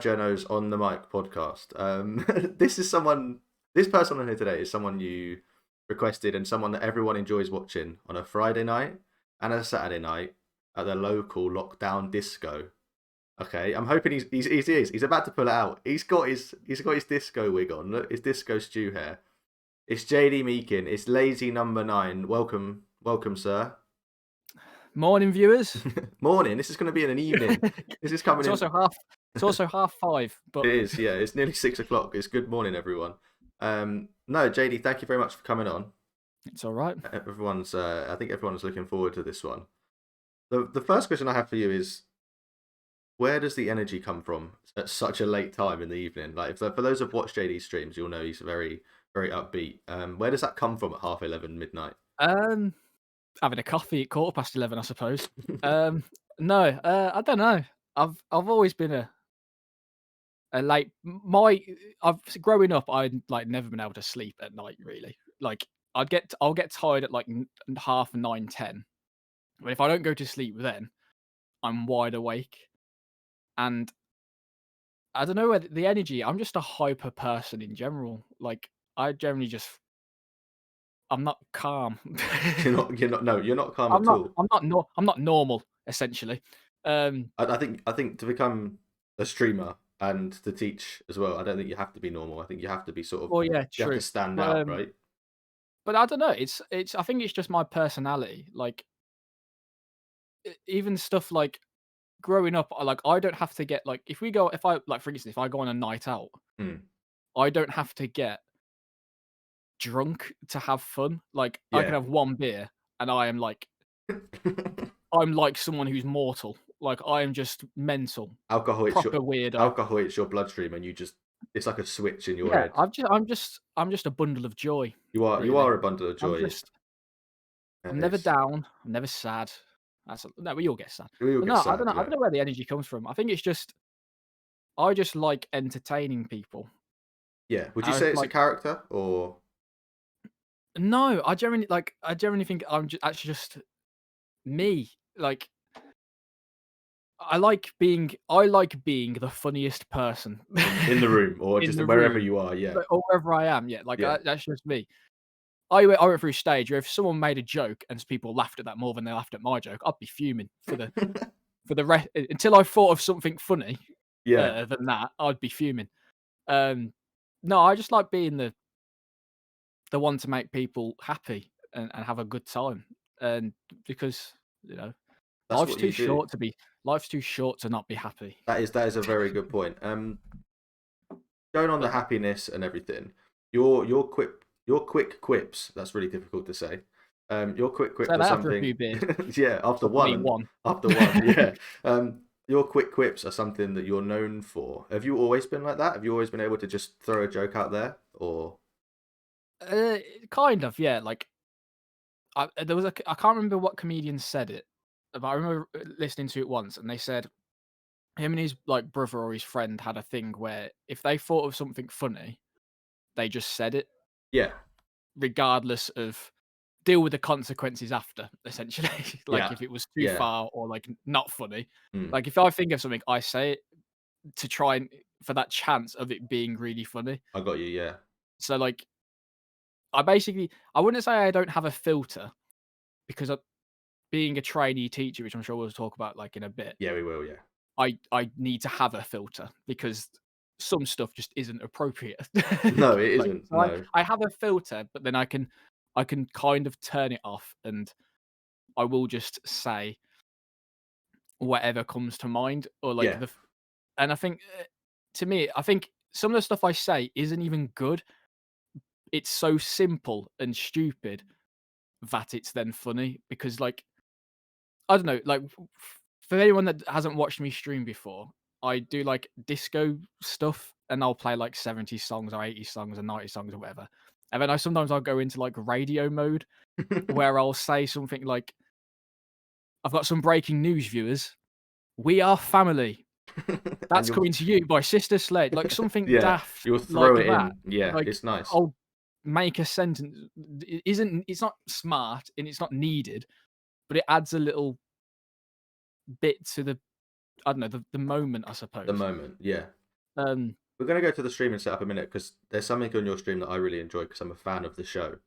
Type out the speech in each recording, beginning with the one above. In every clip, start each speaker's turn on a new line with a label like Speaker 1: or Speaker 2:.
Speaker 1: BradJourno's On the Mic podcast. This person on here today is someone you requested and someone that everyone enjoys watching on a Friday night and a Saturday night at the local lockdown disco. Okay, I'm hoping he's about to pull it out. He's got his disco wig on. Look, his disco stew hair. It's JD Meakin. It's Lazy Number 9. Welcome, sir.
Speaker 2: Morning, viewers.
Speaker 1: Morning. This is going to be in an evening. This is coming.
Speaker 2: It's also 5:30. But
Speaker 1: it is. Yeah, it's nearly 6 o'clock. It's good morning, everyone. No, JD, thank you very much for coming on.
Speaker 2: It's all right.
Speaker 1: I think everyone's looking forward to this one. The first question I have for you is, where does the energy come from at such a late time in the evening? Like, for those who've watched JD's streams, you'll know he's very, very upbeat. Where does that come from at 11:30 midnight?
Speaker 2: Having a coffee at 11:15, I suppose. No, I don't know. I've always been a late. Growing up, I'd like never been able to sleep at night. Really, like I'll get tired at like 9:30, 10. But if I don't go to sleep, then I'm wide awake. And I don't know where the energy. I'm just a hyper person in general. Like I generally just. I'm not calm.
Speaker 1: You're not calm at all.
Speaker 2: I'm not normal, essentially.
Speaker 1: I think to become a streamer and to teach as well, I don't think you have to be normal. I think you have to be sort of.
Speaker 2: Well, yeah,
Speaker 1: you
Speaker 2: true.
Speaker 1: have to stand out, right?
Speaker 2: But I don't know. I think it's just my personality. Like, even stuff like growing up, I don't have to get like if I like for instance if I go on a night out, I don't have to get drunk to have fun. Like I can have one beer and I am like I'm like someone who's mortal. Like I am just mental.
Speaker 1: Alcohol hits
Speaker 2: proper weirdo.
Speaker 1: Alcohol hits your bloodstream and it's like a switch in your head.
Speaker 2: I'm just a bundle of joy.
Speaker 1: You are a bundle of joy.
Speaker 2: I'm never down. I'm never sad. We all get sad.
Speaker 1: We all get sad.
Speaker 2: I don't know where the energy comes from. I think it's just I just like entertaining people.
Speaker 1: Yeah. Would you say it's a character or?
Speaker 2: No, I generally think I'm just me. Like I like being the funniest person
Speaker 1: in the room or just wherever you are. Yeah.
Speaker 2: Or wherever I am. Yeah. That's just me. I went through a stage where if someone made a joke and people laughed at that more than they laughed at my joke, I'd be fuming for the rest until I thought of something funny.
Speaker 1: Yeah.
Speaker 2: Than that, I'd be fuming. No, I just like being the one to make people happy and have a good time, and because life's too short to not be happy.
Speaker 1: That is a very good point. Going on the happiness and everything, your quick quips. That's really difficult to say. Your quick quips are something. Yeah, after one. Yeah. Your quick quips are something that you're known for. Have you always been like that? Have you always been able to just throw a joke out there, or?
Speaker 2: Kind of, yeah. Like, I can't remember what comedian said it, but I remember listening to it once, and they said him and his like brother or his friend had a thing where if they thought of something funny, they just said it.
Speaker 1: Yeah.
Speaker 2: Regardless of deal with the consequences after, essentially. If it was too far or like not funny. Like if I think of something, I say it to try and for that chance of it being really funny.
Speaker 1: I got you, yeah.
Speaker 2: So like I wouldn't say I don't have a filter because being a trainee teacher, which I'm sure we'll talk about like in a bit.
Speaker 1: Yeah, we will, yeah.
Speaker 2: I need to have a filter because some stuff just isn't appropriate.
Speaker 1: No, it isn't. No.
Speaker 2: I have a filter, but then I can kind of turn it off and I will just say whatever comes to mind or like and I think to me, I think some of the stuff I say isn't even good. It's so simple and stupid that it's then funny because like I don't know, like for anyone that hasn't watched me stream before, I do like disco stuff and I'll play like 70s songs or 80s songs or 90s songs or whatever. And then sometimes I'll go into like radio mode where I'll say something like, I've got some breaking news, viewers. We are family. That's coming to you by Sister Slade. Like something daft.
Speaker 1: You'll throw
Speaker 2: like
Speaker 1: it
Speaker 2: that.
Speaker 1: in. Yeah,
Speaker 2: like,
Speaker 1: it's nice.
Speaker 2: I'll make a sentence. It's not smart and it's not needed, but it adds a little bit to the, I don't know, the moment, I suppose.
Speaker 1: The moment, yeah. we're gonna go to the streaming setup in a minute because there's something on your stream that I really enjoy because I'm a fan of the show.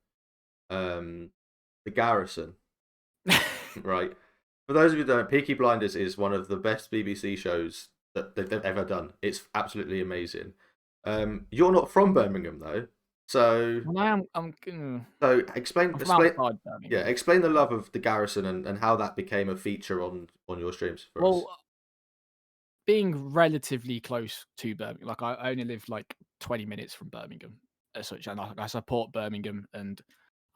Speaker 1: The Garrison, right? For those of you who don't, Peaky Blinders is one of the best BBC shows that they've ever done. It's absolutely amazing. You're not from Birmingham though, so
Speaker 2: Well,
Speaker 1: so explain
Speaker 2: I'm from
Speaker 1: explain
Speaker 2: outside
Speaker 1: yeah,
Speaker 2: Birmingham.
Speaker 1: explain the love of the Garrison and how that became a feature on your streams for us.
Speaker 2: Well, being relatively close to Birmingham, like I only live like 20 minutes from Birmingham as such, and I support Birmingham. And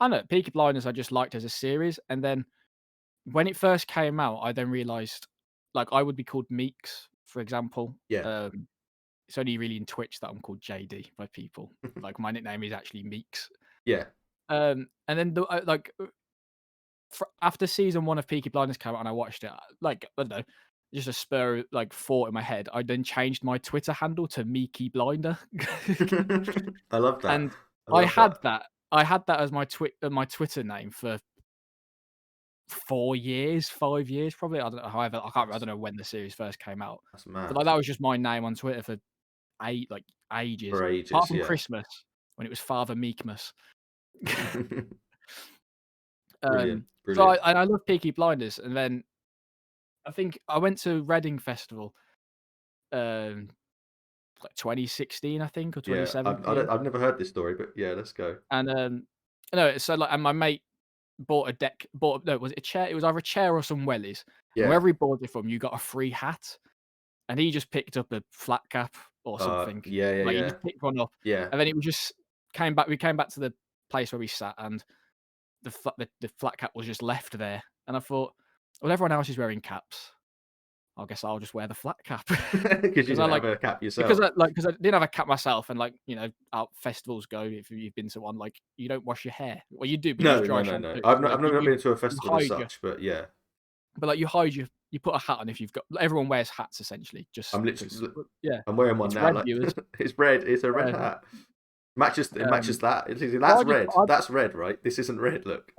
Speaker 2: I know Peaky Blinders I just liked as a series, and then when it first came out, I then realised like I would be called Meeks, for example.
Speaker 1: Yeah.
Speaker 2: It's only really in Twitch that I'm called JD by people. Like my nickname is actually Meeks.
Speaker 1: Yeah.
Speaker 2: And then after season 1 of Peaky Blinders came out and I watched it, like I don't know, just a spur like thought in my head. I then changed my Twitter handle to Meeky Blinder,
Speaker 1: I love that.
Speaker 2: and
Speaker 1: I
Speaker 2: I
Speaker 1: love
Speaker 2: had
Speaker 1: that.
Speaker 2: that. I had that as my Twitter name for 4 years, 5 years, probably. I don't know. However, I don't know when the series first came out,
Speaker 1: That's
Speaker 2: but
Speaker 1: mad.
Speaker 2: like that was just my name on Twitter for ages.
Speaker 1: For
Speaker 2: Apart
Speaker 1: ages,
Speaker 2: from
Speaker 1: yeah.
Speaker 2: Christmas when it was Father Meekmas.
Speaker 1: Brilliant.
Speaker 2: So
Speaker 1: Brilliant.
Speaker 2: I love Peaky Blinders, and then I think I went to Reading Festival, um, like 2016, I think, or
Speaker 1: Yeah.
Speaker 2: 2017,
Speaker 1: I've never heard this story, but yeah, let's go.
Speaker 2: and no, so like, and my mate bought no, was it a chair? It was either a chair or some wellies, and
Speaker 1: Yeah.
Speaker 2: wherever he bought it from, you got a free hat, and he just picked up a flat cap or something,
Speaker 1: Yeah, yeah,
Speaker 2: like he
Speaker 1: yeah.
Speaker 2: just picked one up,
Speaker 1: Yeah.
Speaker 2: and then it was just came back. We came back to the place where we sat, and the flat cap was just left there, and I thought, well, everyone else is wearing caps. I guess I'll just wear the flat cap
Speaker 1: Because you
Speaker 2: because I
Speaker 1: didn't
Speaker 2: like
Speaker 1: have a cap
Speaker 2: because
Speaker 1: yourself.
Speaker 2: I didn't have a cap myself, and like how festivals go. If you've been to one, like you don't wash your hair. Well, you do, but you use
Speaker 1: No,
Speaker 2: dry
Speaker 1: no, no, no.
Speaker 2: shampoo.
Speaker 1: I've
Speaker 2: But
Speaker 1: not,
Speaker 2: like
Speaker 1: I've never been to a
Speaker 2: you
Speaker 1: festival as
Speaker 2: hide your,
Speaker 1: such, but yeah.
Speaker 2: but like you put a hat on if you've got. Everyone wears hats essentially, just
Speaker 1: I'm
Speaker 2: because.
Speaker 1: literally,
Speaker 2: Yeah,
Speaker 1: I'm wearing one
Speaker 2: it's
Speaker 1: now.
Speaker 2: red
Speaker 1: Like
Speaker 2: viewers.
Speaker 1: it's red. It's a red
Speaker 2: Uh,
Speaker 1: hat. It matches
Speaker 2: um,
Speaker 1: that.
Speaker 2: so
Speaker 1: That's red.
Speaker 2: I
Speaker 1: That's red, right? This isn't red. Look.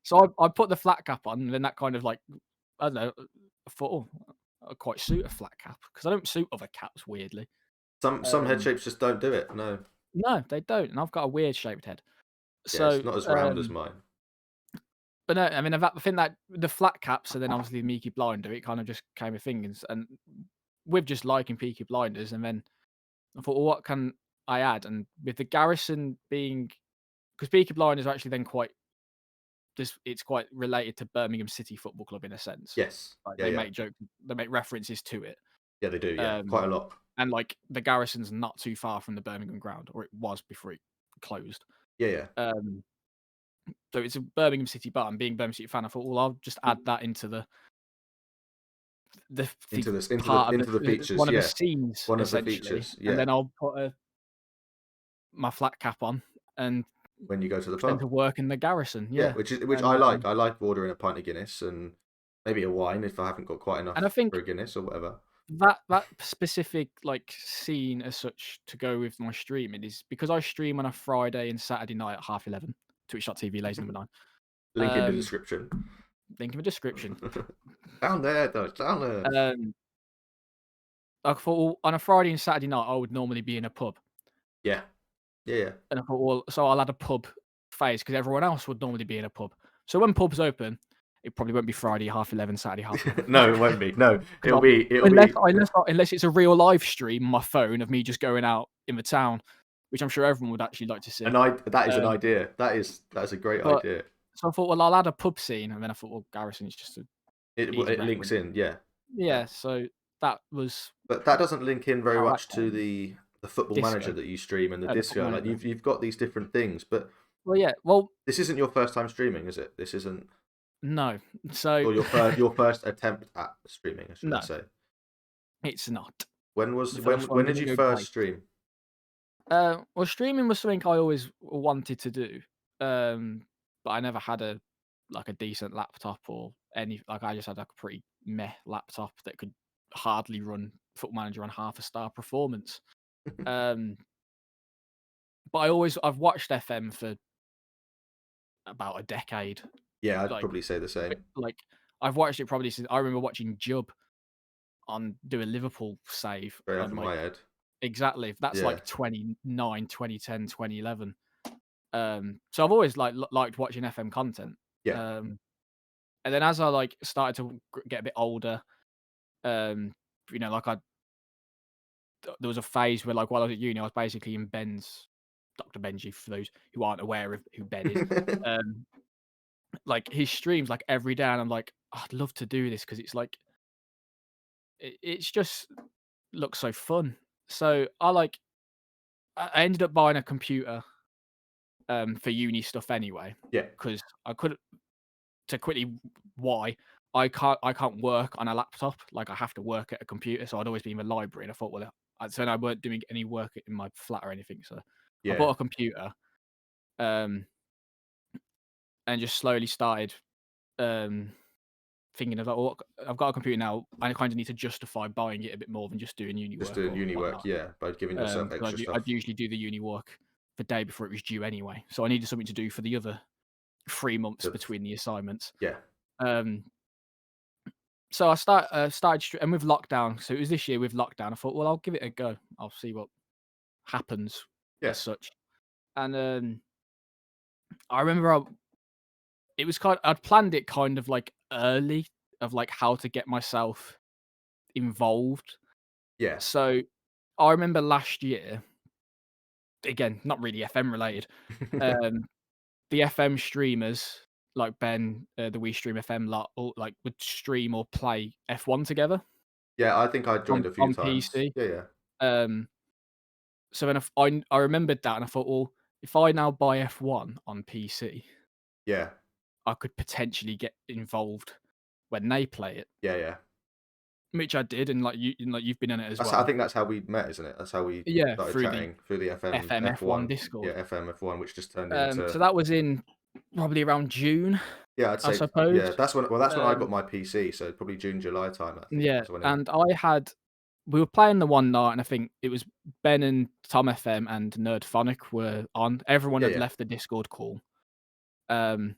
Speaker 2: so I put the flat cap on, and then that kind of like I don't know. I thought, oh, I quite suit a flat cap because I don't suit other caps weirdly.
Speaker 1: Some head
Speaker 2: Um,
Speaker 1: shapes just don't do it. No.
Speaker 2: no, they don't, and I've got a weird shaped head.
Speaker 1: Yeah, it's
Speaker 2: So,
Speaker 1: not as round as mine.
Speaker 2: but no, I mean, I think that the flat caps and then obviously the Peaky Blinder, it kind of just came a thing, and with just liking Peaky Blinders, and then I thought, well, what can I add? And with the Garrison being, because Peaky Blinders are actually then quite, just it's quite related to Birmingham City Football Club in a sense.
Speaker 1: Yes.
Speaker 2: Like
Speaker 1: Yeah, yeah.
Speaker 2: they make references to it,
Speaker 1: Yeah, they do. Yeah,
Speaker 2: um,
Speaker 1: quite a lot.
Speaker 2: and like the Garrison's not too far from the Birmingham ground, or it was before it closed.
Speaker 1: Yeah, yeah.
Speaker 2: Um, so it's a Birmingham City bar, and being a Birmingham City fan, I thought, well, I'll just add that into the part of
Speaker 1: Into the
Speaker 2: one
Speaker 1: features.
Speaker 2: of the
Speaker 1: Yeah,
Speaker 2: scenes
Speaker 1: one of the
Speaker 2: essentially,
Speaker 1: features.
Speaker 2: and
Speaker 1: Yeah,
Speaker 2: then I'll put my flat cap on and
Speaker 1: when you go to the
Speaker 2: pretend to
Speaker 1: pub.
Speaker 2: work in the Garrison.
Speaker 1: Yeah,
Speaker 2: Yeah,
Speaker 1: which
Speaker 2: and
Speaker 1: I like. I like ordering a pint of Guinness and maybe a wine if I haven't got quite
Speaker 2: and I
Speaker 1: enough for
Speaker 2: think
Speaker 1: a Guinness or whatever.
Speaker 2: that specific like scene as such to go with my streaming is because I stream on a Friday and Saturday night at 11:30. Twitch.tv lazy number 9.
Speaker 1: Link in the description.
Speaker 2: Link in the description.
Speaker 1: Down there, though. Down there.
Speaker 2: I thought, well, on a Friday and Saturday night, I would normally be in a pub.
Speaker 1: Yeah. Yeah, yeah.
Speaker 2: And I thought, well, so I'll add a pub phase because everyone else would normally be in a pub. So when pubs open, it probably won't be Friday 11:30, Saturday 11:30.
Speaker 1: No, it won't be. No, it'll be.
Speaker 2: Unless it's a real live stream on my phone of me just going out in the town, which I'm sure everyone would actually like to see.
Speaker 1: That is an idea. That's a great idea.
Speaker 2: So I thought, well, I'll add a pub scene, and then I thought, well, Garrison is just
Speaker 1: It links in, yeah.
Speaker 2: Yeah, so that was.
Speaker 1: But that doesn't link in very much to the Football
Speaker 2: Disco.
Speaker 1: Manager that you stream and the
Speaker 2: The
Speaker 1: disco. Like you've got these different things, but
Speaker 2: well, yeah, well,
Speaker 1: this isn't your first time streaming, is it? This isn't.
Speaker 2: No, so
Speaker 1: Or your first attempt at streaming, I should say.
Speaker 2: It's not.
Speaker 1: When did you first stream?
Speaker 2: Well, streaming was something I always wanted to do, but I never had a decent laptop or any. Like I just had a pretty meh laptop that could hardly run Football Manager on half a star performance. But I've watched FM for about a decade.
Speaker 1: Yeah, I'd probably say the same.
Speaker 2: Like I've watched it probably since I remember watching Jub do a Liverpool save.
Speaker 1: Straight off
Speaker 2: And
Speaker 1: my head.
Speaker 2: exactly, that's
Speaker 1: Yeah.
Speaker 2: like 2009, 2010, 2011. So I've always liked watching FM content.
Speaker 1: Yeah.
Speaker 2: And then as I like started to get a bit older, like there was a phase where like while I was at uni, I was basically in Dr. Benji, for those who aren't aware of who Ben is. Like his streams like every day, and I'm like, "Oh, I'd love to do this because it's like it's just looks so fun." So I ended up buying a computer for uni stuff anyway,
Speaker 1: Yeah.
Speaker 2: because I could to quickly why I can't work on a laptop. Like I have to work at a computer, so I'd always be in the library, and I thought, well, so I weren't doing any work in my flat or anything. So I
Speaker 1: Yeah.
Speaker 2: bought a computer, um, and just slowly started thinking of like, oh, I've got a computer now. I kind of need to justify buying it a bit more than just doing uni
Speaker 1: Just
Speaker 2: work
Speaker 1: doing
Speaker 2: or
Speaker 1: uni work,
Speaker 2: whatnot.
Speaker 1: yeah, by giving yourself
Speaker 2: 'Cause
Speaker 1: extra stuff.
Speaker 2: I'd usually do the uni work the day before it was due anyway, so I needed something to do for the other 3 months between the assignments.
Speaker 1: Yeah.
Speaker 2: Um, so I started, and with lockdown, so it was this year with lockdown. I thought, well, I'll give it a go. I'll see what happens
Speaker 1: Yeah.
Speaker 2: as such. And I remember I'd planned it kind of like early of like how to get myself involved.
Speaker 1: Yeah.
Speaker 2: So I remember last year, again, not really FM related, um, the FM streamers like Ben, the We Stream FM lot, all like would stream or play F1 together
Speaker 1: Yeah, I think I joined a few
Speaker 2: on
Speaker 1: times.
Speaker 2: PC.
Speaker 1: Yeah, yeah.
Speaker 2: Um, so then I remembered that, and I thought, well, if I now buy F1 on PC,
Speaker 1: Yeah.
Speaker 2: I could potentially get involved when they play it,
Speaker 1: Yeah, yeah.
Speaker 2: which I did, and you've been in it as
Speaker 1: I
Speaker 2: well.
Speaker 1: think that's how we met, isn't it? That's how we
Speaker 2: Yeah,
Speaker 1: started
Speaker 2: through the
Speaker 1: chatting through the FM
Speaker 2: FM F1
Speaker 1: F1. Yeah,
Speaker 2: Discord.
Speaker 1: FM F1, which just turned into
Speaker 2: So that was in probably around June,
Speaker 1: yeah, I'd
Speaker 2: I
Speaker 1: say
Speaker 2: suppose.
Speaker 1: yeah. That's when I got
Speaker 2: Um,
Speaker 1: my PC, so probably June, July time. I think
Speaker 2: yeah,
Speaker 1: is when it.
Speaker 2: and we were playing the one night, and I think it was Ben and Tom FM and Nerdphonic were on. Everyone
Speaker 1: Yeah,
Speaker 2: had
Speaker 1: yeah,
Speaker 2: left the Discord call. Um,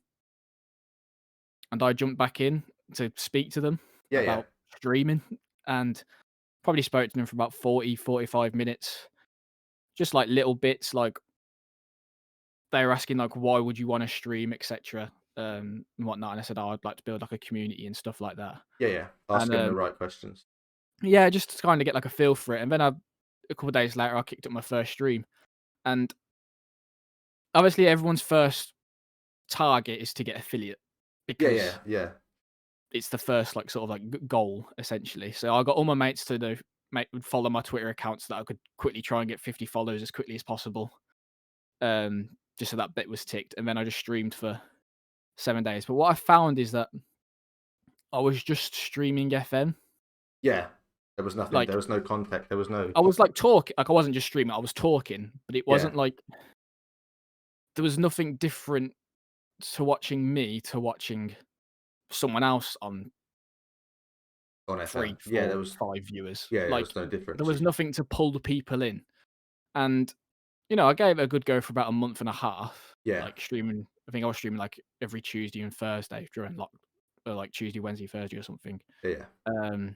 Speaker 2: and I jumped back in to speak to them
Speaker 1: yeah, yeah,
Speaker 2: about streaming, and probably spoke to them for about 40, 45 minutes. Just like little bits, like they were asking like, why would you want to stream, etc. And whatnot. And I said, oh, I'd like to build like a community and stuff like that.
Speaker 1: yeah, yeah.
Speaker 2: And
Speaker 1: Asking the right questions.
Speaker 2: yeah, just to kind of get like a feel for it. And then a couple of days later, I kicked up my first stream. And obviously, everyone's first target is to get affiliate
Speaker 1: Yeah,
Speaker 2: because
Speaker 1: yeah, yeah,
Speaker 2: it's the first like sort of like goal essentially. So I got all my mates to would follow my Twitter accounts so that I could quickly try and get 50 followers as quickly as possible. Just so that bit was ticked, and then I just streamed for 7 days. But what I found is that I was just streaming FM.
Speaker 1: yeah. There was nothing.
Speaker 2: Like
Speaker 1: There was no context. There was no.
Speaker 2: I was like talking, like I wasn't just streaming. I was talking, but it
Speaker 1: Yeah,
Speaker 2: wasn't like there was nothing different to watching me to watching someone else on
Speaker 1: on FM.
Speaker 2: 3,
Speaker 1: Yeah,
Speaker 2: 4,
Speaker 1: there was.
Speaker 2: 5 viewers.
Speaker 1: Yeah, there
Speaker 2: Like
Speaker 1: was no
Speaker 2: there
Speaker 1: difference.
Speaker 2: was nothing to pull the people in. And I gave it a good go for about a month and a half.
Speaker 1: Yeah,
Speaker 2: Like streaming, I think I was streaming like every Tuesday and Thursday during or like Tuesday, Wednesday, Thursday or something.
Speaker 1: yeah,
Speaker 2: Um,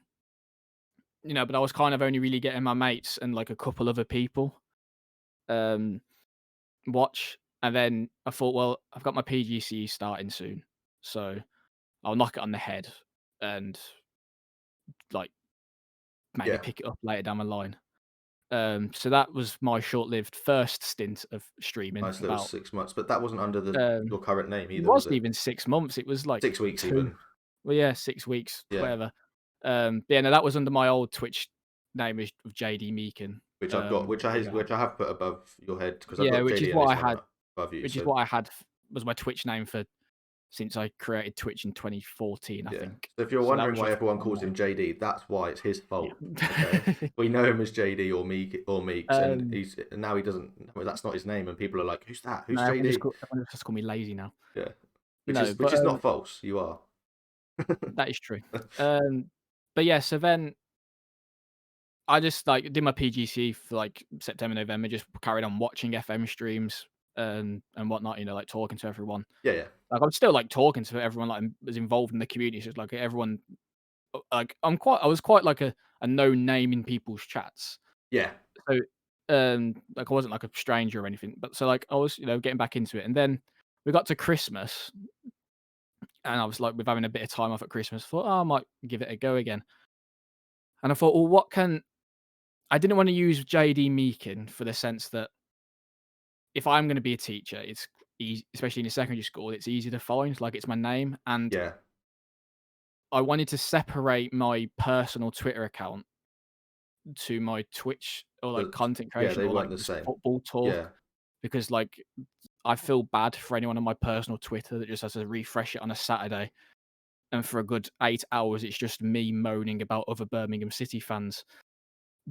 Speaker 2: but I was kind of only really getting my mates and like a couple other people um watch. And then I thought, well, I've got my PGCE starting soon, so I'll knock it on the head and like maybe
Speaker 1: yeah.
Speaker 2: pick it up later down the line. So that was my short-lived first stint of streaming.
Speaker 1: Nice little
Speaker 2: About
Speaker 1: 6 months, but that wasn't under your
Speaker 2: um,
Speaker 1: current name
Speaker 2: it
Speaker 1: either, was
Speaker 2: wasn't
Speaker 1: it?
Speaker 2: even 6 months. It was like
Speaker 1: 6 weeks
Speaker 2: 2.
Speaker 1: even.
Speaker 2: Well, yeah, 6 weeks,
Speaker 1: Yeah,
Speaker 2: whatever. But yeah, no, that was under my old Twitch name of JD Meakin.
Speaker 1: which I've got,
Speaker 2: Yeah,
Speaker 1: which I have put above your head because I've
Speaker 2: yeah,
Speaker 1: got
Speaker 2: which is
Speaker 1: JD
Speaker 2: what I
Speaker 1: underscore
Speaker 2: had.
Speaker 1: above you.
Speaker 2: Which is
Speaker 1: So
Speaker 2: what I had was my Twitch name for since I created Twitch in 2014, I
Speaker 1: yeah.
Speaker 2: think.
Speaker 1: So if you're
Speaker 2: So that
Speaker 1: wondering
Speaker 2: was
Speaker 1: why
Speaker 2: just
Speaker 1: everyone
Speaker 2: my
Speaker 1: calls him
Speaker 2: name.
Speaker 1: JD, that's why it's his fault. Okay,
Speaker 2: Yeah.
Speaker 1: we know him as JD or Meeks, and
Speaker 2: um,
Speaker 1: now he doesn't. Well, that's not his name, and people are like, "Who's that?
Speaker 2: no,
Speaker 1: Who's JD?"
Speaker 2: everyone just call me lazy now.
Speaker 1: Yeah,
Speaker 2: No,
Speaker 1: which
Speaker 2: but
Speaker 1: is not false. You are.
Speaker 2: that is true. But yeah, so then I just like did my PGC for like September, November, just carried on watching FM streams and whatnot, like talking to everyone.
Speaker 1: Yeah, yeah,
Speaker 2: Like I'm still like talking to everyone, like was involved in the community. So it's like everyone like I was quite like a known name in people's chats.
Speaker 1: Yeah.
Speaker 2: So, like I wasn't like a stranger or anything, but so like I was, getting back into it, and then we got to Christmas, and I was like, with having a bit of time off at Christmas, thought, oh, I might give it a go again, and I thought, well, I didn't want to use JD Meakin for the sense that if I'm going to be a teacher, it's easy, especially in a secondary school, it's easy to find, like it's my name, and
Speaker 1: Yeah.
Speaker 2: I wanted to separate my personal Twitter account to my Twitch or like content
Speaker 1: Yeah,
Speaker 2: creation
Speaker 1: they
Speaker 2: or
Speaker 1: weren't
Speaker 2: like
Speaker 1: the
Speaker 2: just
Speaker 1: same.
Speaker 2: football
Speaker 1: Yeah.
Speaker 2: talk because like I feel bad for anyone on my personal Twitter that just has to refresh it on a Saturday, and for a good 8 hours, it's just me moaning about other Birmingham City fans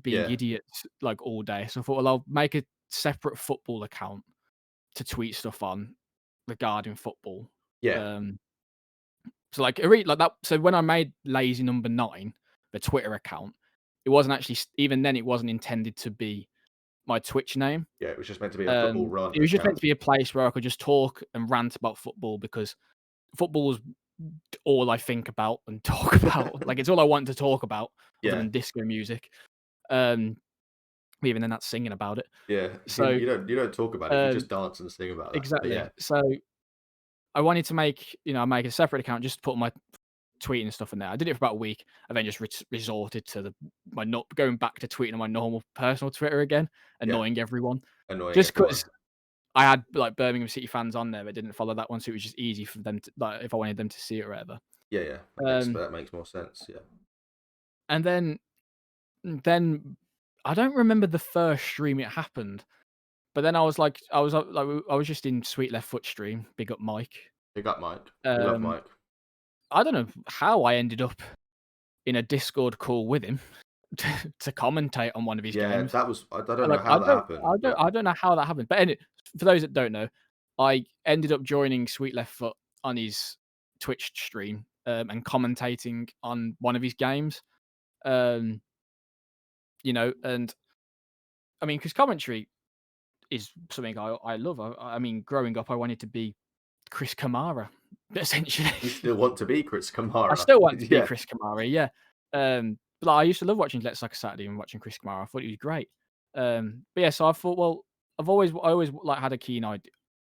Speaker 2: being
Speaker 1: Yeah.
Speaker 2: idiots like all day. So I thought, well, I'll make a separate football account to tweet stuff on regarding football.
Speaker 1: Yeah.
Speaker 2: Um, so like, I really like that. So when I made Lazy Number 9, the Twitter account, it wasn't actually even then it wasn't intended to be my Twitch name.
Speaker 1: Yeah. It was just meant to be a football
Speaker 2: It
Speaker 1: run
Speaker 2: was just meant
Speaker 1: account.
Speaker 2: to be a place where I could just talk and rant about football because football was all I think about and talk about. Like, it's all I want to talk about other
Speaker 1: Yeah.
Speaker 2: than disco music. Um, even then, that's singing about it.
Speaker 1: Yeah.
Speaker 2: So,
Speaker 1: You don't talk about it. You
Speaker 2: um,
Speaker 1: just dance and sing about that. But yeah.
Speaker 2: exactly. So I wanted to make a separate account just to put my tweeting and stuff in there. I did it for about a week, and then just resorted to my not going back to tweeting on my normal personal Twitter again,
Speaker 1: Yeah.
Speaker 2: annoying everyone.
Speaker 1: Annoying
Speaker 2: Just
Speaker 1: everyone.
Speaker 2: because I had like Birmingham City fans on there that didn't follow that one, so it was just easy for them to like if I wanted them to see it or whatever.
Speaker 1: Yeah. Yeah.
Speaker 2: Um,
Speaker 1: That makes more sense. Yeah.
Speaker 2: and then I don't remember the first stream it happened, but then I was just in Sweet Left Foot stream. Big up Mike.
Speaker 1: Big up, Mike. We love
Speaker 2: Um,
Speaker 1: Mike.
Speaker 2: I don't know how I ended up in a Discord call with him to commentate on one of his
Speaker 1: Yeah,
Speaker 2: games.
Speaker 1: that was. I don't know
Speaker 2: Like
Speaker 1: how that happened, but
Speaker 2: I don't know how that happened. But for those that don't know, I ended up joining Sweet Left Foot on his Twitch stream and commentating on one of his games. Um, and I mean, because commentary is something I love. I mean, growing up, I wanted to be Chris Kamara, essentially.
Speaker 1: you still want to be Chris
Speaker 2: I
Speaker 1: Kamara.
Speaker 2: still want to be
Speaker 1: Yeah.
Speaker 2: Chris Kamara, yeah. But like, I used to love watching Let's Like a Saturday and watching Chris Kamara. I thought he was great. But yeah, so I thought, well, I always like had a keen idea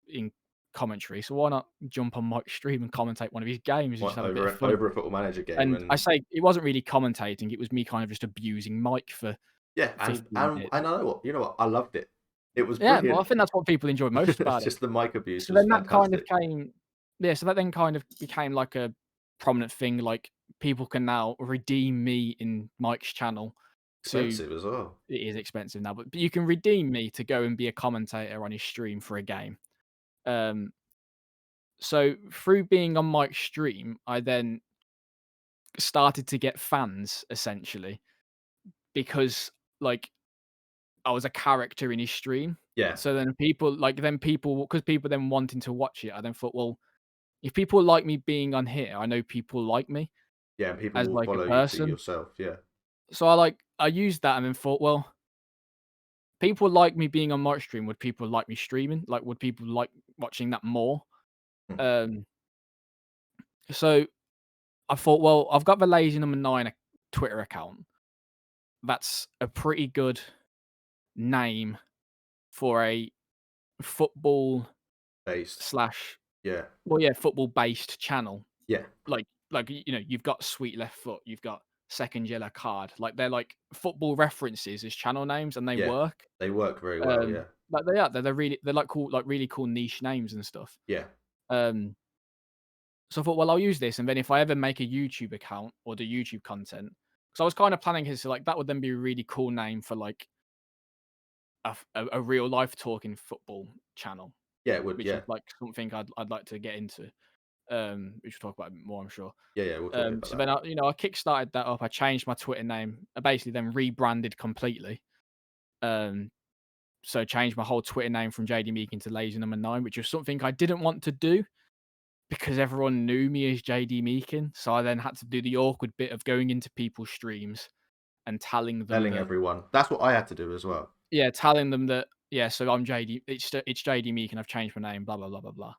Speaker 2: in commentary, so why not jump on Mike's stream and commentate one of his games and just
Speaker 1: What,
Speaker 2: have a bit of fun?
Speaker 1: over a Football Manager game,
Speaker 2: And I
Speaker 1: and
Speaker 2: say it wasn't really commentating; it was me kind of just abusing Mike for
Speaker 1: yeah,
Speaker 2: 15
Speaker 1: I
Speaker 2: minutes.
Speaker 1: know what, you know what, I loved it. It was
Speaker 2: Yeah, well, I
Speaker 1: brilliant.
Speaker 2: think that's what people enjoy most
Speaker 1: It's
Speaker 2: about it.
Speaker 1: just the mic abuse
Speaker 2: So
Speaker 1: was
Speaker 2: then that kind of
Speaker 1: fantastic.
Speaker 2: came yeah, so that then kind of became like a prominent thing, like, people can now redeem me in Mike's channel to
Speaker 1: Expensive as well.
Speaker 2: it is expensive now, but you can redeem me to go and be a commentator on his stream for a game. Um, so through being on Mike's stream, I then started to get fans, essentially, because, like, I was a character in his stream.
Speaker 1: Yeah,
Speaker 2: So then people 'cause people then wanting to watch it, I then thought, "Well, if people like me being on here, I know people like me
Speaker 1: yeah, and people
Speaker 2: as,
Speaker 1: will
Speaker 2: like, a
Speaker 1: follow you to
Speaker 2: person."
Speaker 1: yourself. Yeah,
Speaker 2: So I used that and then thought, "Well, people like me being on my stream. Would people like me streaming? Like, would people like watching that more?"
Speaker 1: Mhm.
Speaker 2: Um, so I thought, "Well, I've got the Lazy Number 9 Twitter account. That's a pretty good name for a football
Speaker 1: based.
Speaker 2: slash
Speaker 1: Yeah,
Speaker 2: well, yeah, football-based channel."
Speaker 1: yeah,
Speaker 2: You've got Sweet Left Foot, you've got Second Yellow Card, like, they're, like, football references as channel names, and they
Speaker 1: yeah.
Speaker 2: work.
Speaker 1: They work very well. Yeah,
Speaker 2: Like, they are, they're, like, cool like, really cool niche names and stuff.
Speaker 1: yeah,
Speaker 2: Um, so I thought, well, I'll use this, and then if I ever make a YouTube account or do YouTube content, because I was kind of planning his, so, like, that would then be a really cool name for, like, a real life talking football channel,
Speaker 1: yeah. It would.
Speaker 2: which
Speaker 1: Yeah,
Speaker 2: is, like, something I'd like to get into, which we'll talk about a bit more, I'm sure.
Speaker 1: yeah, yeah. We'll talk about
Speaker 2: So
Speaker 1: that.
Speaker 2: then I kickstarted that up. I changed my Twitter name. I basically then rebranded completely. Um, so changed my whole Twitter name from JD Meakin to Lazy Number 9, which was something I didn't want to do because everyone knew me as JD Meakin. So I then had to do the awkward bit of going into people's streams and telling them
Speaker 1: Telling
Speaker 2: that
Speaker 1: everyone. That's what I had to do as well.
Speaker 2: yeah, so I'm JD. It's JD Meakin. I've changed my name. Blah blah blah blah blah.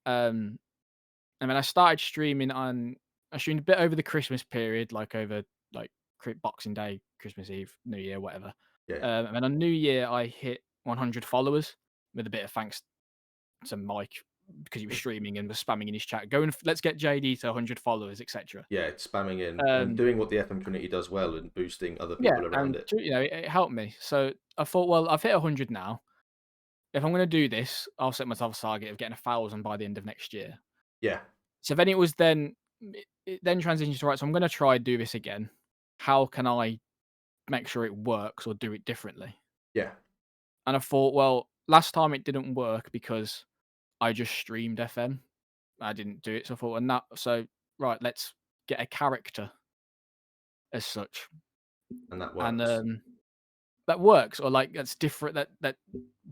Speaker 2: Um, and then I started streaming on I streamed a bit over the Christmas period, like over like Boxing Day, Christmas Eve, New Year, whatever.
Speaker 1: Yeah.
Speaker 2: And then on New Year, I hit 100 followers with a bit of thanks to Mike because he was streaming and was spamming in his chat, going, let's get JD to 100 followers, etc.
Speaker 1: Yeah, it's spamming in and doing what the FM community does well and boosting other
Speaker 2: Yeah,
Speaker 1: people around
Speaker 2: and
Speaker 1: it.
Speaker 2: it helped me. So I thought, well, I've hit 100 now. If I'm going to do this, I'll set myself a target of getting 1,000 by the end of next year.
Speaker 1: Yeah.
Speaker 2: So then it then transitions to, right, so I'm going to try do this again. How can I make sure it works or do it differently?
Speaker 1: Yeah.
Speaker 2: And I thought, well, last time it didn't work because I just streamed FM. I didn't do it. So I thought, right, let's get a character as such.
Speaker 1: And that
Speaker 2: And
Speaker 1: works.
Speaker 2: that works, or like that's different. That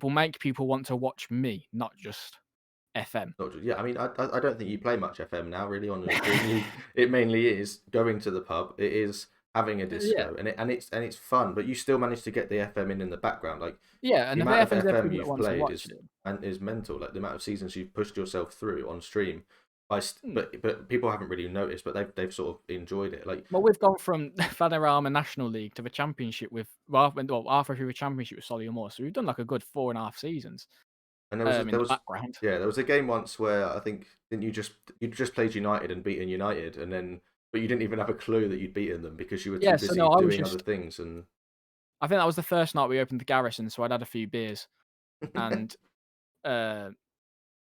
Speaker 2: will make people want to watch me, not just FM.
Speaker 1: Not just, yeah, I mean, I don't think you play much FM now, really, on your stream. It mainly is going to the pub. It is having a
Speaker 2: Yeah,
Speaker 1: disco, and it's fun. But you still manage to get the FM in the background. Like
Speaker 2: yeah,
Speaker 1: the
Speaker 2: and if
Speaker 1: amount of
Speaker 2: FM's there for
Speaker 1: FM
Speaker 2: people that
Speaker 1: you've
Speaker 2: want to
Speaker 1: played
Speaker 2: watch it.
Speaker 1: is mental. Like the amount of seasons you've pushed yourself through on stream.
Speaker 2: Hmm.
Speaker 1: But people haven't really noticed, but they've sort of enjoyed it. Like,
Speaker 2: Well, we've gone from Vanarama National League to the Championship with halfway through the Championship with Solihull. So we've done like a good 4.5 seasons.
Speaker 1: and
Speaker 2: In the background.
Speaker 1: yeah, there was a game once where I think didn't you just played United and beaten United, and then but you didn't even have a clue that you'd beaten them because you were too
Speaker 2: Yeah, so
Speaker 1: busy
Speaker 2: no, I was
Speaker 1: doing other
Speaker 2: just.
Speaker 1: things and
Speaker 2: I think that was the first night we opened the Garrison, so I'd had a few beers, and uh,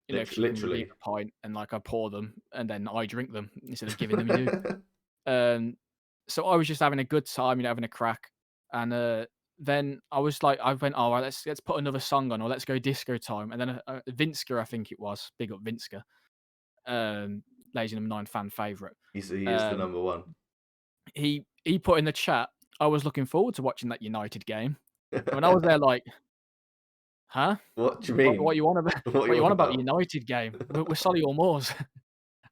Speaker 2: because you can redeem
Speaker 1: literally.
Speaker 2: a pint, and like I pour them, and then I drink them instead of giving them you. So I was just having a good time, having a crack, and then I was like, I went, all right, let's put another song on, or let's go disco time, and then Vinska, I think it was, big up Vinska, um, Lazy Number 9 fan favorite.
Speaker 1: He is the
Speaker 2: Um,
Speaker 1: number one.
Speaker 2: he put in the chat, I was looking forward to watching that United game. When I was there, like, huh?
Speaker 1: What do you
Speaker 2: What
Speaker 1: mean?
Speaker 2: you want about?
Speaker 1: What are
Speaker 2: What
Speaker 1: you
Speaker 2: you
Speaker 1: on
Speaker 2: want about the
Speaker 1: about?
Speaker 2: United game? We're Solihull Moors.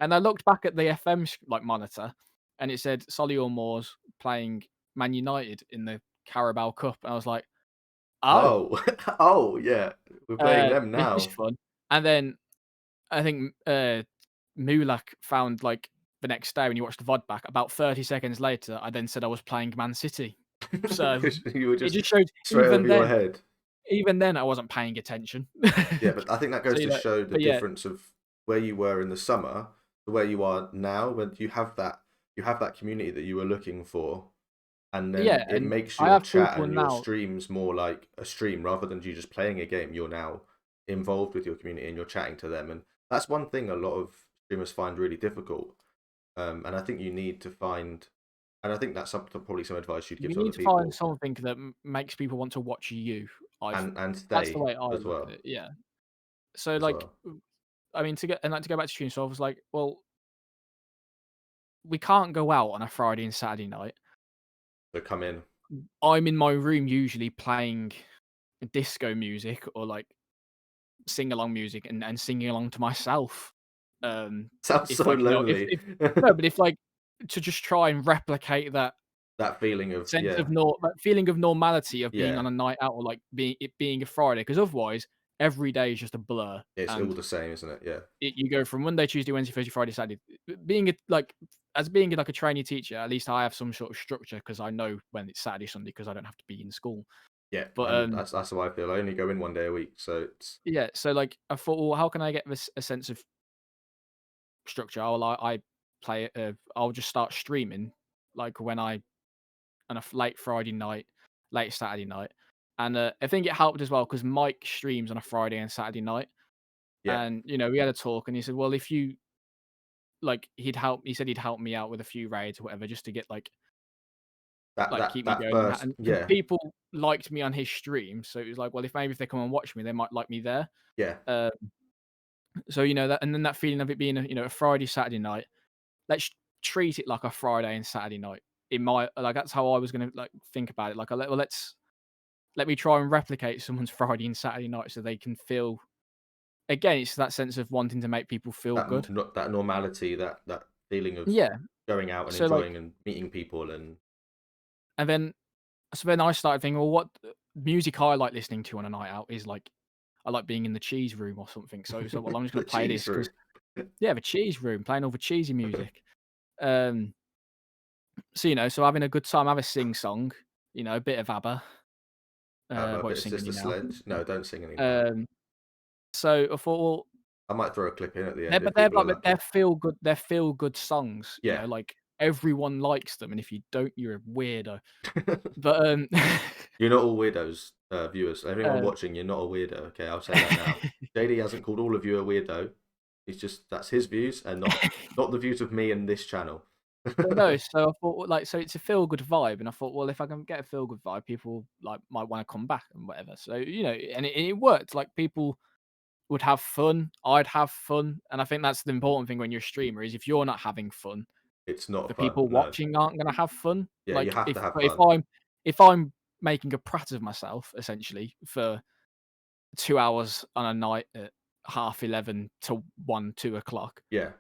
Speaker 2: And I looked back at the FM like monitor, and it said Solihull Moors playing Man United in the Carabao Cup, and I was like, oh,
Speaker 1: Oh, oh yeah, we're playing them
Speaker 2: this is
Speaker 1: now.
Speaker 2: fun. And then I think Mulak found like the next day when you watched the VOD back, about 30 seconds later, I then said I was playing Man City. So
Speaker 1: You were
Speaker 2: it
Speaker 1: just
Speaker 2: just showed
Speaker 1: straight over your head.
Speaker 2: even then I wasn't paying attention.
Speaker 1: Yeah, but I think that
Speaker 2: So
Speaker 1: goes to show the
Speaker 2: but yeah,
Speaker 1: difference of where you were in the summer to where you are now. When you have that community that you were looking for, and then
Speaker 2: yeah,
Speaker 1: it
Speaker 2: and
Speaker 1: makes
Speaker 2: I
Speaker 1: your
Speaker 2: have
Speaker 1: chat
Speaker 2: people
Speaker 1: and your
Speaker 2: now.
Speaker 1: streams more like a stream rather than you just playing a game. You're now involved with your community and you're chatting to them, and that's one thing a lot of streamers find really difficult. And I think you need to find, and I think that's probably some advice you'd give
Speaker 2: You
Speaker 1: to other
Speaker 2: need to find
Speaker 1: people
Speaker 2: something that makes people want to watch you.
Speaker 1: and
Speaker 2: That's the
Speaker 1: stay
Speaker 2: way I
Speaker 1: as
Speaker 2: look at
Speaker 1: well
Speaker 2: it. Yeah. So
Speaker 1: as
Speaker 2: like,
Speaker 1: well.
Speaker 2: I mean, to go back to stream, so I was like, well, we can't go out on a Friday and Saturday night.
Speaker 1: So come in.
Speaker 2: I'm in my room usually playing disco music or like sing along music and singing along to myself.
Speaker 1: Sounds
Speaker 2: If
Speaker 1: so
Speaker 2: like
Speaker 1: lonely.
Speaker 2: if no, but if like to just try and replicate that
Speaker 1: That feeling of
Speaker 2: sense of that feeling of normality of being
Speaker 1: yeah,
Speaker 2: on a night out or like being a Friday, because otherwise every day is just a blur,
Speaker 1: it's all
Speaker 2: and
Speaker 1: the same, isn't it? Yeah,
Speaker 2: you go from Monday, Tuesday, Wednesday, Thursday, Friday, Saturday. Being a, like as being like a trainee teacher, at least I have some sort of structure because I know when it's Saturday, Sunday because I don't have to be in school.
Speaker 1: yeah,
Speaker 2: But
Speaker 1: and that's how I feel. I only go in one day a week, so it's
Speaker 2: yeah, so like I thought, well, how can I get this a sense of structure? I play it. I'll just start streaming like when I on a late Friday night, late Saturday night. And I think it helped as well because Mike streams on a Friday and Saturday night.
Speaker 1: yeah,
Speaker 2: And, we had a talk and he said, well, if you like, he said he'd help me out with a few raids or whatever just to get keep me
Speaker 1: that
Speaker 2: going.
Speaker 1: first,
Speaker 2: And because
Speaker 1: yeah,
Speaker 2: people liked me on his stream. So it was like, well, if they come and watch me, they might like me there.
Speaker 1: yeah,
Speaker 2: Uh, so, that, and then that feeling of it being, a Friday, Saturday night, let's treat it like a Friday and Saturday night. That's how I was going to like think about it. Like, let me try and replicate someone's Friday and Saturday night so they can feel again, it's that sense of wanting to make people feel good.
Speaker 1: that normality, that feeling of
Speaker 2: Yeah.
Speaker 1: going out and
Speaker 2: So like
Speaker 1: enjoying and meeting people and
Speaker 2: and then then I started thinking, well, what music I like listening to on a night out is like I like being in the cheese room or something. So well, I'm just
Speaker 1: the
Speaker 2: gonna play
Speaker 1: cheese
Speaker 2: this because
Speaker 1: room.
Speaker 2: yeah, the cheese room, playing all the cheesy music. Um, so so having a good time, have a sing song, a bit of ABBA.
Speaker 1: A
Speaker 2: Won't
Speaker 1: bit of
Speaker 2: sing any
Speaker 1: Sister
Speaker 2: now.
Speaker 1: Sledge. No, don't sing any now.
Speaker 2: Um, so I thought, well,
Speaker 1: I might throw a clip in at the
Speaker 2: they're
Speaker 1: end
Speaker 2: but
Speaker 1: if
Speaker 2: they're
Speaker 1: people are
Speaker 2: like they're
Speaker 1: lucky.
Speaker 2: feel good. They're feel good songs.
Speaker 1: Yeah.
Speaker 2: Like everyone likes them, and if you don't, you're a weirdo. But
Speaker 1: You're not all weirdos, viewers. Everyone
Speaker 2: uh,
Speaker 1: watching, you're not a weirdo. Okay, I'll say that now. JD hasn't called all of you a weirdo. It's just that's his views and not the views of me and this channel.
Speaker 2: But no, so I thought, like, so it's a feel good vibe, and I thought, well, if I can get a feel good vibe, people like might want to come back and whatever. So and it worked. Like people would have fun, I'd have fun, and I think that's the important thing when you're a streamer is if you're not having fun,
Speaker 1: It's not
Speaker 2: the
Speaker 1: fun.
Speaker 2: people
Speaker 1: No.
Speaker 2: watching aren't gonna have fun.
Speaker 1: Yeah, you
Speaker 2: Like
Speaker 1: have to have
Speaker 2: if
Speaker 1: fun.
Speaker 2: I'm making a prat of myself essentially for 2 hours on a night at 11:30 to 1, 2 o'clock,
Speaker 1: Yeah,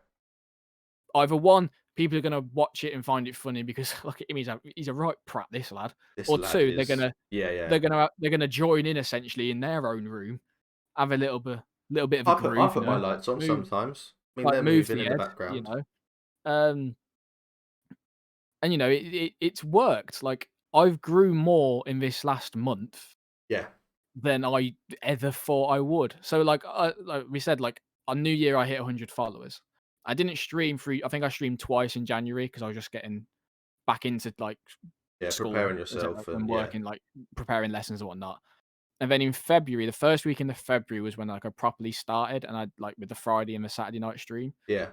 Speaker 2: either one, people are gonna watch it and find it funny because look at him, he's a right prat, this lad.
Speaker 1: this
Speaker 2: Or
Speaker 1: lad
Speaker 2: two,
Speaker 1: is. Yeah, yeah.
Speaker 2: they're gonna join in essentially in their own room, have a little bit of a
Speaker 1: I
Speaker 2: groove,
Speaker 1: put my lights on
Speaker 2: move
Speaker 1: sometimes. I mean,
Speaker 2: like
Speaker 1: they're
Speaker 2: move
Speaker 1: moving
Speaker 2: the
Speaker 1: in the
Speaker 2: head,
Speaker 1: background.
Speaker 2: Um, and it's worked. Like I've grew more in this last month
Speaker 1: Yeah,
Speaker 2: than I ever thought I would. So like we said, like on New Year I hit 100 followers. I didn't stream for. I think I streamed twice in January because I was just getting back into like
Speaker 1: yeah.
Speaker 2: school
Speaker 1: Preparing yourself
Speaker 2: and
Speaker 1: and yeah,
Speaker 2: working, like preparing lessons and whatnot. And then in February, the first week in February was when like I properly started, and I like with the Friday and the Saturday night stream.
Speaker 1: yeah,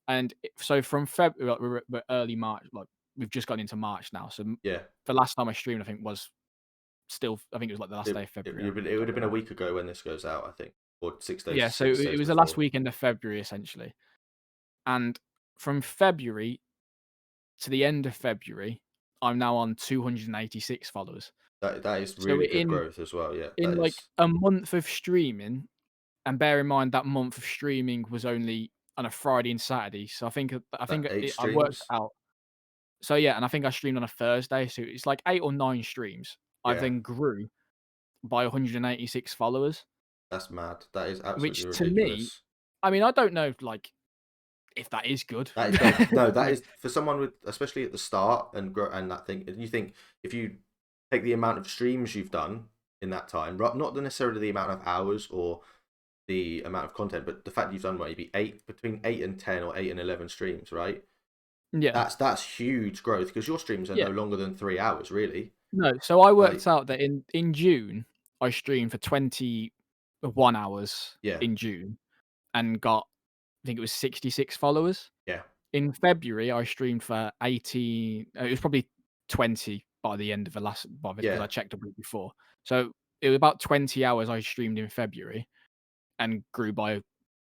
Speaker 2: And so from February, like, we're early March, like we've just gone into March now. So
Speaker 1: yeah.
Speaker 2: the last time I streamed, I think was still, I think it was like the last
Speaker 1: It
Speaker 2: day of
Speaker 1: it,
Speaker 2: February.
Speaker 1: it would have been a week ago when this goes out, I think, or 6 days,
Speaker 2: Yeah, so
Speaker 1: 6 days
Speaker 2: it was the last
Speaker 1: before.
Speaker 2: weekend of February essentially. And from February to the end of February, I'm now on 286 followers.
Speaker 1: That is
Speaker 2: So
Speaker 1: really good growth as well. Yeah,
Speaker 2: in
Speaker 1: that
Speaker 2: like
Speaker 1: is.
Speaker 2: a month of streaming, and bear in mind that month of streaming was only on a Friday and Saturday. So I
Speaker 1: That
Speaker 2: think
Speaker 1: eight
Speaker 2: I worked
Speaker 1: streams.
Speaker 2: out. So yeah, and I think I streamed on a Thursday. So it's like 8 or 9 streams. I
Speaker 1: Yeah,
Speaker 2: then grew by 186 followers,
Speaker 1: that's mad. That is absolutely
Speaker 2: which to me,
Speaker 1: ridiculous.
Speaker 2: I mean, I don't know, like if that is good.
Speaker 1: That is great. No, that
Speaker 2: Like,
Speaker 1: is for someone with, especially at the start and grow and that thing. You think if you take the amount of streams you've done in that time, not necessarily the amount of hours or the amount of content, but the fact you've done maybe between 8 and 10 or 8 and 11 streams, right?
Speaker 2: yeah,
Speaker 1: That's huge growth because your streams are
Speaker 2: yeah.
Speaker 1: no longer than 3 hours, really.
Speaker 2: No, so I
Speaker 1: Like,
Speaker 2: worked out that in June I streamed for 21 hours
Speaker 1: yeah,
Speaker 2: in June and got, I think it was 66 followers.
Speaker 1: yeah,
Speaker 2: In February, I streamed for 18. It was probably 20 by the end of the last, because
Speaker 1: yeah,
Speaker 2: I checked a week before. So it was about 20 hours I streamed in February and grew by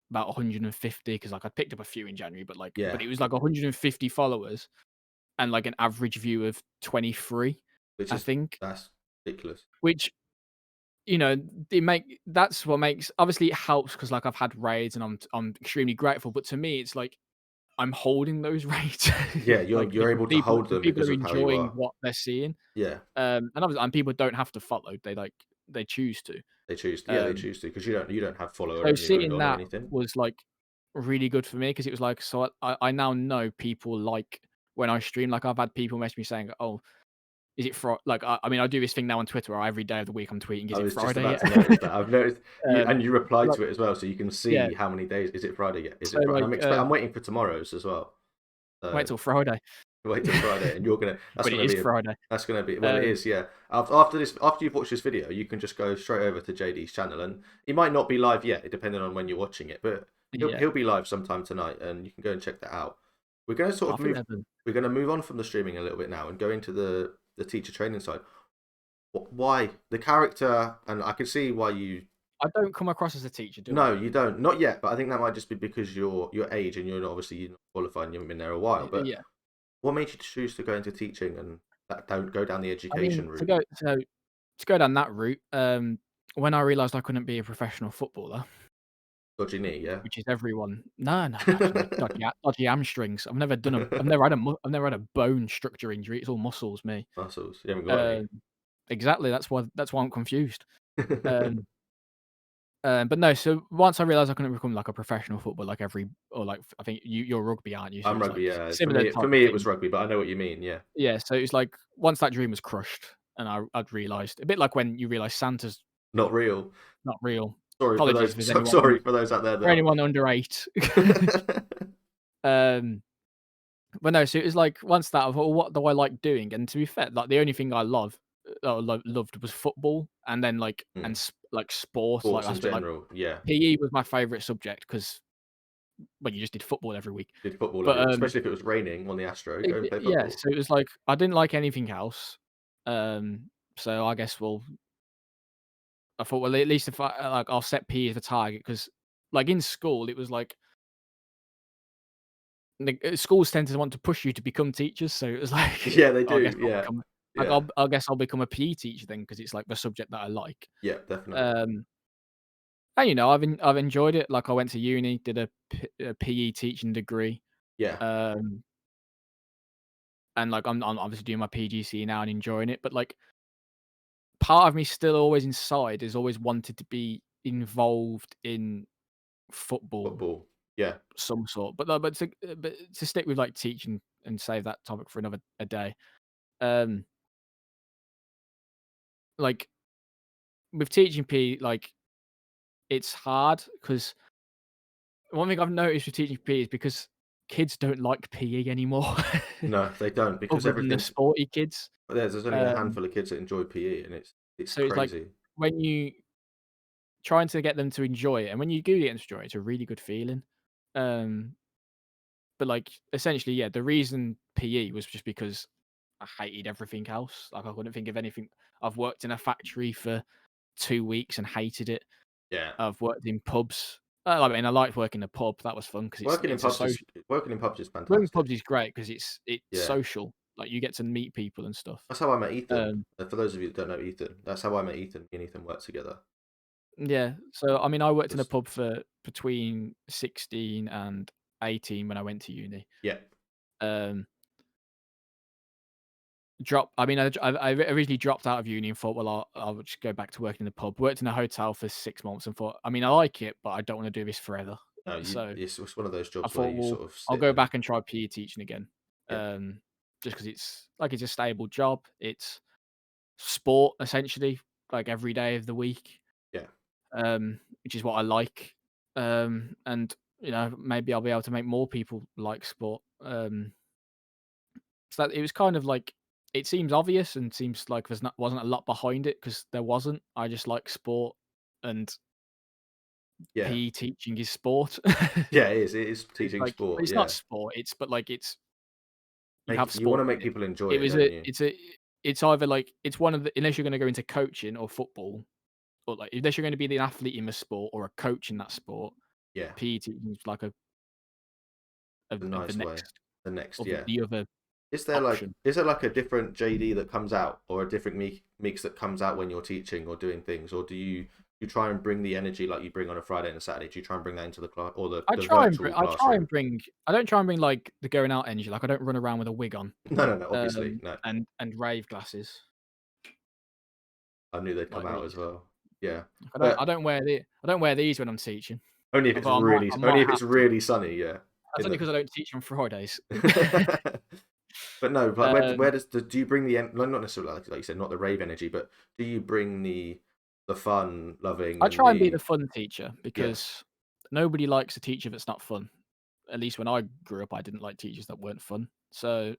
Speaker 2: about 150 because like I picked up a few in January, but
Speaker 1: yeah.
Speaker 2: it was like 150 followers and like an average view of 23,
Speaker 1: Which
Speaker 2: I
Speaker 1: is
Speaker 2: think,
Speaker 1: that's ridiculous.
Speaker 2: which that's what makes, obviously it helps because like I've had raids and I'm extremely grateful, but to me it's like I'm holding those rates,
Speaker 1: Yeah,
Speaker 2: like,
Speaker 1: you're able to hold
Speaker 2: the
Speaker 1: them
Speaker 2: people
Speaker 1: because
Speaker 2: are
Speaker 1: of how you
Speaker 2: enjoying
Speaker 1: are.
Speaker 2: what they're seeing,
Speaker 1: Yeah,
Speaker 2: and obviously and people don't have to follow, they choose to,
Speaker 1: they choose. Yeah, they
Speaker 2: um,
Speaker 1: choose to because you don't have follower
Speaker 2: so
Speaker 1: only mode
Speaker 2: seeing
Speaker 1: on or
Speaker 2: that
Speaker 1: anything.
Speaker 2: was, like, really good for me because it was like, so I now know people like when I stream, like, I've had people message me saying, "Oh, is it Fri," like, I mean, I do this thing now on Twitter where every day of the week I'm tweeting, "Is
Speaker 1: I
Speaker 2: it
Speaker 1: was just
Speaker 2: Friday
Speaker 1: about
Speaker 2: yet?"
Speaker 1: to notice that. I've noticed you
Speaker 2: Um,
Speaker 1: and you replied
Speaker 2: like
Speaker 1: to it as well, so you can
Speaker 2: yeah,
Speaker 1: see how many days. Is it Friday yet? Is
Speaker 2: so,
Speaker 1: it Friday?
Speaker 2: like,
Speaker 1: I'm waiting for tomorrow's as well.
Speaker 2: wait
Speaker 1: So
Speaker 2: till Friday,
Speaker 1: wait till Friday, and you're gonna. That's
Speaker 2: but it
Speaker 1: gonna
Speaker 2: is
Speaker 1: be a.
Speaker 2: Friday,
Speaker 1: That's gonna be well. It
Speaker 2: um,
Speaker 1: is, yeah. After you've watched this video, you can just go straight over to JD's channel, and he might not be live yet, depending on when you're watching it, but
Speaker 2: yeah.
Speaker 1: he'll be live sometime tonight, and you can go and check that out. We're gonna sort
Speaker 2: I
Speaker 1: of
Speaker 2: think
Speaker 1: move.
Speaker 2: they've been.
Speaker 1: We're gonna move on from the streaming a little bit now and go into the teacher training side. Why the character? And I can see why you.
Speaker 2: I don't come across as a teacher, do I?
Speaker 1: No, you don't. Not yet, but I think that might just be because your age and you're not qualified and you haven't been there a while. But
Speaker 2: Yeah.
Speaker 1: what made you choose to go into teaching and don't go down the
Speaker 2: I mean,
Speaker 1: education route?
Speaker 2: to go down that route, when I realised I couldn't be a professional footballer,
Speaker 1: Dodgy knee, yeah.
Speaker 2: which is everyone. No, no, no, it's not dodgy hamstrings. I've never had a bone structure injury. It's all muscles, me.
Speaker 1: Muscles. You haven't got any.
Speaker 2: Um, exactly. That's why I'm confused. Um, But no, so once I realized I couldn't become like a professional footballer, like I think you're rugby, aren't you? So
Speaker 1: I'm
Speaker 2: it's
Speaker 1: rugby,
Speaker 2: like
Speaker 1: yeah.
Speaker 2: similar
Speaker 1: For
Speaker 2: type of
Speaker 1: me, it was
Speaker 2: thing.
Speaker 1: rugby, but I know what you mean. Yeah,
Speaker 2: Yeah, so it's like once that dream was crushed, and I'd realized a bit like when you realize Santa's
Speaker 1: not real.
Speaker 2: not real.
Speaker 1: Sorry for
Speaker 2: Apologies
Speaker 1: those.
Speaker 2: if there's anyone
Speaker 1: Sorry for those out there
Speaker 2: for
Speaker 1: that.
Speaker 2: anyone under 8. Um, but no, so it was like once that I thought, "Well, what do I like doing?" And to be fair, like the only thing I loved was football, and then
Speaker 1: Mm.
Speaker 2: like sport, like
Speaker 1: Sports in
Speaker 2: that's like
Speaker 1: general, yeah.
Speaker 2: PE was my favorite subject because well, you just did football every week.
Speaker 1: Did football
Speaker 2: But
Speaker 1: especially if it was raining on the Astro, go and play
Speaker 2: yeah,
Speaker 1: football.
Speaker 2: so it was like I didn't like anything else. So I guess I thought, well, at least if I'll set PE as a target because like in school it was like schools tend to want to push you to become teachers, so it was like,
Speaker 1: Yeah, they
Speaker 2: I guess
Speaker 1: do. Yeah, yeah,
Speaker 2: I guess I'll become a PE teacher then because it's like the subject that I like.
Speaker 1: yeah, definitely.
Speaker 2: Um, and I've enjoyed it. Like I went to uni, did a PE teaching degree,
Speaker 1: Yeah,
Speaker 2: um, and like I'm obviously doing my PGC now and enjoying it. But like part of me still always inside has always wanted to be involved in football
Speaker 1: football. Yeah,
Speaker 2: some sort. But to stick with like teaching and save that topic for another a day. Um, like with teaching PE, like it's hard because one thing I've noticed with teaching PE is because kids don't like PE anymore,
Speaker 1: no, they don't because
Speaker 2: other than the
Speaker 1: everything's.
Speaker 2: sporty kids.
Speaker 1: There's only a
Speaker 2: Um,
Speaker 1: handful of kids that enjoy PE, and it's
Speaker 2: so it's like
Speaker 1: crazy.
Speaker 2: when you trying to get them to enjoy it, and when you do get them to enjoy it, it's a really good feeling. Um, but like essentially, yeah, the reason PE was just because I hated everything else. Like I couldn't think of anything. I've worked in a factory for 2 weeks and hated it.
Speaker 1: Yeah,
Speaker 2: I've worked in pubs. I mean, I liked working in a pub. That was fun because it's a social.
Speaker 1: working in pubs is
Speaker 2: Working in
Speaker 1: fantastic.
Speaker 2: pubs is great because it's
Speaker 1: Yeah,
Speaker 2: social. Like you get to meet people and stuff.
Speaker 1: that's how I met Ethan.
Speaker 2: Um,
Speaker 1: For those of you that don't know Ethan, that's how I met Ethan. Me and Ethan worked together.
Speaker 2: yeah. So I mean, I worked in a
Speaker 1: Was
Speaker 2: pub for between 16 and 18 when I went to uni.
Speaker 1: yeah,
Speaker 2: Um, I mean, I originally dropped out of uni and thought, well, I'll just go back to working in the pub. Worked in a hotel for 6 months and thought, I mean, I like it, but I don't want to do this forever.
Speaker 1: no,
Speaker 2: So
Speaker 1: it's one of those
Speaker 2: I
Speaker 1: jobs where
Speaker 2: thought,
Speaker 1: you
Speaker 2: well,
Speaker 1: sort of
Speaker 2: I'll
Speaker 1: sit
Speaker 2: go
Speaker 1: and
Speaker 2: back and try PE teaching again.
Speaker 1: yeah,
Speaker 2: Just because it's a stable job. It's sport essentially, like every day of the week.
Speaker 1: yeah,
Speaker 2: Which is what I like. And maybe I'll be able to make more people like sport. So that it was kind of like it seems obvious and seems like wasn't a lot behind it because there wasn't. I just like sport and
Speaker 1: yeah,
Speaker 2: PE teaching is sport.
Speaker 1: yeah. It is. It is
Speaker 2: It's
Speaker 1: teaching
Speaker 2: like
Speaker 1: sport.
Speaker 2: it's not
Speaker 1: Yeah,
Speaker 2: sport. It's you have
Speaker 1: make you want
Speaker 2: sport
Speaker 1: to
Speaker 2: in
Speaker 1: make
Speaker 2: it.
Speaker 1: people enjoy
Speaker 2: It
Speaker 1: it,
Speaker 2: was
Speaker 1: don't you?
Speaker 2: it's either like it's one of the unless you're going to go into coaching or football or like unless you're going to be an athlete in the sport or a coach in that sport.
Speaker 1: Yeah,
Speaker 2: PE teaching is like
Speaker 1: a
Speaker 2: the
Speaker 1: nice way.
Speaker 2: next
Speaker 1: The next,
Speaker 2: or
Speaker 1: yeah.
Speaker 2: the other option.
Speaker 1: Is there like a different JD that comes out or a different mix that comes out when you're teaching or doing things, or do you try and bring the energy like you bring on a Friday and a Saturday? Do you try and bring that into the class or the virtual
Speaker 2: I try and
Speaker 1: classroom?
Speaker 2: bring I don't try and bring, like, the going out energy, like, I don't run around with a wig on,
Speaker 1: No, no, no. Obviously, no.
Speaker 2: and rave glasses,
Speaker 1: I knew they'd come
Speaker 2: like,
Speaker 1: out
Speaker 2: these.
Speaker 1: as well. Yeah,
Speaker 2: Like,
Speaker 1: but
Speaker 2: I don't wear these when I'm teaching, although I
Speaker 1: only
Speaker 2: might
Speaker 1: if
Speaker 2: have
Speaker 1: it's
Speaker 2: to.
Speaker 1: really sunny. Yeah,
Speaker 2: That's
Speaker 1: in
Speaker 2: only
Speaker 1: the.
Speaker 2: 'cause I don't teach on Fridays.
Speaker 1: But no, like
Speaker 2: Um,
Speaker 1: where do you bring the not necessarily like you said, not the rave energy, but do you bring the fun loving
Speaker 2: I
Speaker 1: and
Speaker 2: try and be the
Speaker 1: the
Speaker 2: fun teacher
Speaker 1: yeah
Speaker 2: because nobody likes a teacher that's not fun. At least when I grew up, I didn't like teachers that weren't fun. So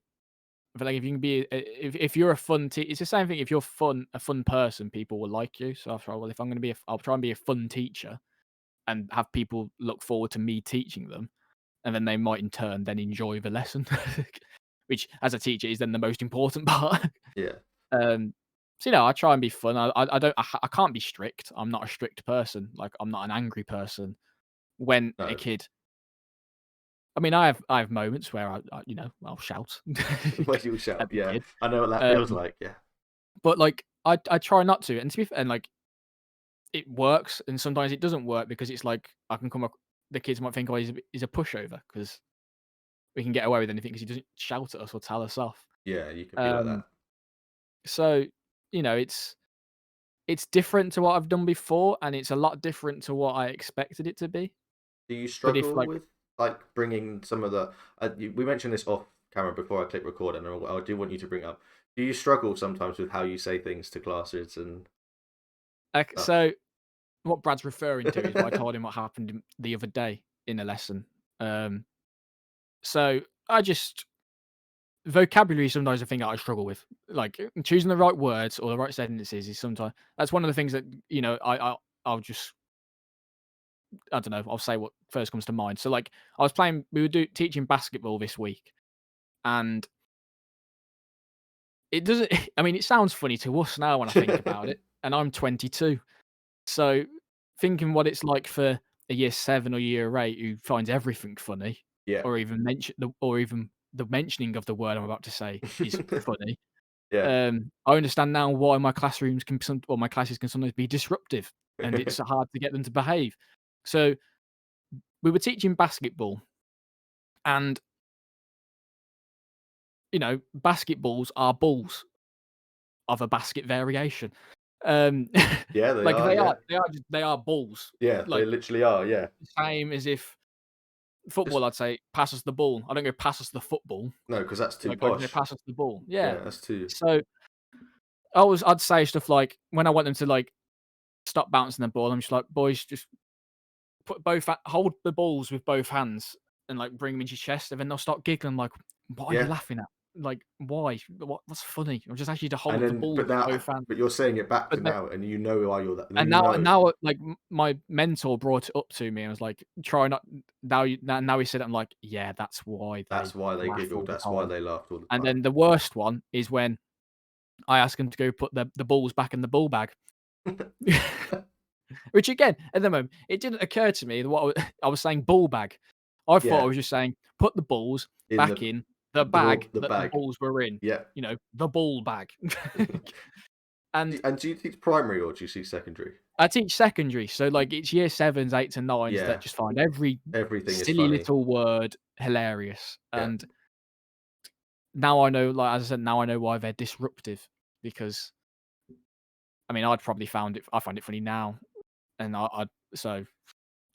Speaker 2: I feel like if you can be if you're a fun it's the same thing. If you're a fun person, people will like you. So after all, well, if I'm going to be, I'll try and be a fun teacher and have people look forward to me teaching them, and then they might in turn then enjoy the lesson, which as a teacher is then the most important part.
Speaker 1: yeah
Speaker 2: um, so I try and be fun. I don't I can't be strict. I'm not a strict person. Like I'm not an angry person. When a
Speaker 1: no
Speaker 2: kid, I mean, I have moments where I'll shout
Speaker 1: where you shout
Speaker 2: at the
Speaker 1: yeah
Speaker 2: kid.
Speaker 1: I know what that feels
Speaker 2: Um,
Speaker 1: like yeah
Speaker 2: but like I try not to, and to be fair, and like it works, and sometimes it doesn't work because it's like I can come up. The kids might think, "Oh, he's a pushover," because we can get away with anything because he doesn't shout at us or tell us off.
Speaker 1: yeah you can be like
Speaker 2: Um,
Speaker 1: that
Speaker 2: so you know, it's it's different to what I've done before, and it's a lot different to what I expected it to be.
Speaker 1: Do you
Speaker 2: But if
Speaker 1: struggle
Speaker 2: like
Speaker 1: with like bringing some of the? We mentioned this off camera before I click record, and I do want you to bring up. Do you struggle sometimes with how you say things to classes and stuff?
Speaker 2: so what Brad's referring to is what I told him what happened the other day in a lesson. Um, so I just vocabulary is sometimes a thing that I struggle with. Like choosing the right words or the right sentences is sometimes that's one of the things that I'll just I don't know. I'll say what first comes to mind. So like I was playing, we were teaching basketball this week, and it doesn't. I mean, it sounds funny to us now when I think about it, and I'm 22. So thinking what it's like for a year 7 or year 8 who finds everything funny,
Speaker 1: Yeah.
Speaker 2: or even the mentioning of the word I'm about to say is funny.
Speaker 1: Yeah.
Speaker 2: I understand now why my my classes can sometimes be disruptive, and it's hard to get them to behave. So we were teaching basketball, and basketballs are balls of a basket variation. Um,
Speaker 1: Yeah, they
Speaker 2: like
Speaker 1: are. Yeah.
Speaker 2: they are balls.
Speaker 1: Yeah, they
Speaker 2: Like
Speaker 1: literally are. Yeah.
Speaker 2: the same as if
Speaker 1: Just
Speaker 2: football, I'd say pass us the ball. I don't go pass us the football.
Speaker 1: no, because that's too
Speaker 2: Like I go
Speaker 1: posh.
Speaker 2: pass us the ball. Yeah.
Speaker 1: Yeah, that's too.
Speaker 2: So I'd say stuff like when I want them to like stop bouncing the ball, I'm just like, boys, just hold the balls with both hands and like bring them into your chest, and then they'll start giggling like, "What are you
Speaker 1: Yeah.
Speaker 2: laughing at? Like, why? What's funny? I'm just asking you to
Speaker 1: And
Speaker 2: hold the
Speaker 1: then,
Speaker 2: ball
Speaker 1: but
Speaker 2: with
Speaker 1: now,
Speaker 2: both hands."
Speaker 1: but you're saying it back to
Speaker 2: But then,
Speaker 1: now, and you know why you're that.
Speaker 2: and
Speaker 1: You
Speaker 2: now,
Speaker 1: know
Speaker 2: like my mentor brought it up to me. I was like, "Try not now." Now he said it. I'm like, "Yeah, that's why
Speaker 1: that's
Speaker 2: they
Speaker 1: why they
Speaker 2: laugh
Speaker 1: giggled.
Speaker 2: all the
Speaker 1: That's why
Speaker 2: time."
Speaker 1: they laughed all the
Speaker 2: And
Speaker 1: time.
Speaker 2: then the worst one is when I ask him to go put the balls back in the ball bag. Which again, at the moment, it didn't occur to me that what I was saying ball bag. I thought I
Speaker 1: Yeah,
Speaker 2: was just saying put the balls
Speaker 1: in
Speaker 2: back in the bag
Speaker 1: the
Speaker 2: that the
Speaker 1: bag.
Speaker 2: balls were in.
Speaker 1: Yeah.
Speaker 2: The ball bag. And
Speaker 1: And do you teach primary or do you teach secondary?
Speaker 2: I teach secondary, so like it's year 7s, 8s, and 9s that
Speaker 1: Yeah,
Speaker 2: just find every
Speaker 1: everything is
Speaker 2: silly
Speaker 1: funny.
Speaker 2: little word hilarious.
Speaker 1: Yeah,
Speaker 2: And now I know, like as I said, now I know why they're disruptive because I mean I find it funny now, and I so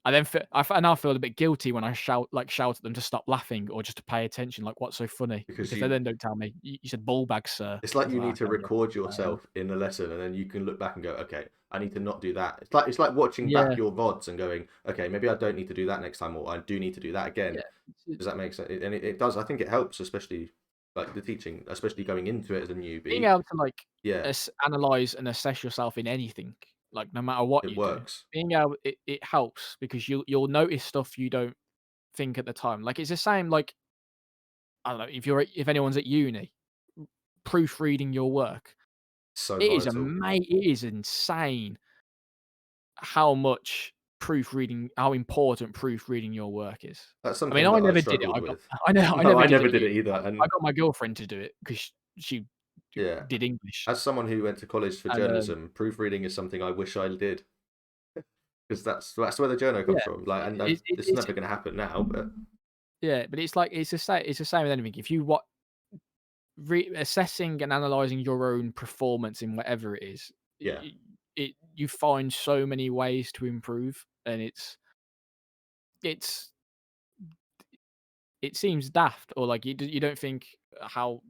Speaker 2: I then I now feel a bit guilty when I shout at them to stop laughing or just to pay attention. Like, what's so funny?
Speaker 1: because
Speaker 2: Because they then don't tell me. You said ball bag, sir.
Speaker 1: it's
Speaker 2: I
Speaker 1: like
Speaker 2: was
Speaker 1: you
Speaker 2: like,
Speaker 1: need to
Speaker 2: okay,
Speaker 1: record
Speaker 2: yeah,
Speaker 1: yourself in the lesson, and then you can look back and go, okay, I need to not do that. It's like watching back
Speaker 2: yeah,
Speaker 1: your VODs and going, okay, maybe I don't need to do that next time, or I do need to do that
Speaker 2: yeah.
Speaker 1: again. Does that make sense? And it does. I think it helps, especially like the teaching, especially going into it as a
Speaker 2: Being
Speaker 1: newbie.
Speaker 2: able to like
Speaker 1: Yeah,
Speaker 2: analyze and assess yourself in anything, like no matter what
Speaker 1: it
Speaker 2: you do,
Speaker 1: works.
Speaker 2: being able it helps because you'll notice stuff you don't think at the time. Like it's the same. Like I don't know if anyone's at uni, proofreading your work.
Speaker 1: So vital.
Speaker 2: It is insane how important proofreading your work is.
Speaker 1: That's
Speaker 2: I mean,
Speaker 1: something
Speaker 2: I
Speaker 1: that I
Speaker 2: never did it.
Speaker 1: struggled with.
Speaker 2: I
Speaker 1: No,
Speaker 2: never
Speaker 1: I
Speaker 2: did
Speaker 1: never
Speaker 2: it
Speaker 1: did
Speaker 2: either.
Speaker 1: it either.
Speaker 2: I
Speaker 1: And
Speaker 2: got my girlfriend to do it because she
Speaker 1: yeah,
Speaker 2: did English,
Speaker 1: as someone who went to college for
Speaker 2: and,
Speaker 1: journalism, proofreading is something I wish I did because that's where the journo
Speaker 2: yeah,
Speaker 1: comes from. Like, and it's
Speaker 2: it's
Speaker 1: never going to happen now. But
Speaker 2: yeah, but it's like it's the same with anything. If you assessing and analyzing your own performance in whatever it is,
Speaker 1: yeah,
Speaker 2: you find so many ways to improve, and it's it seems daft or like you don't think how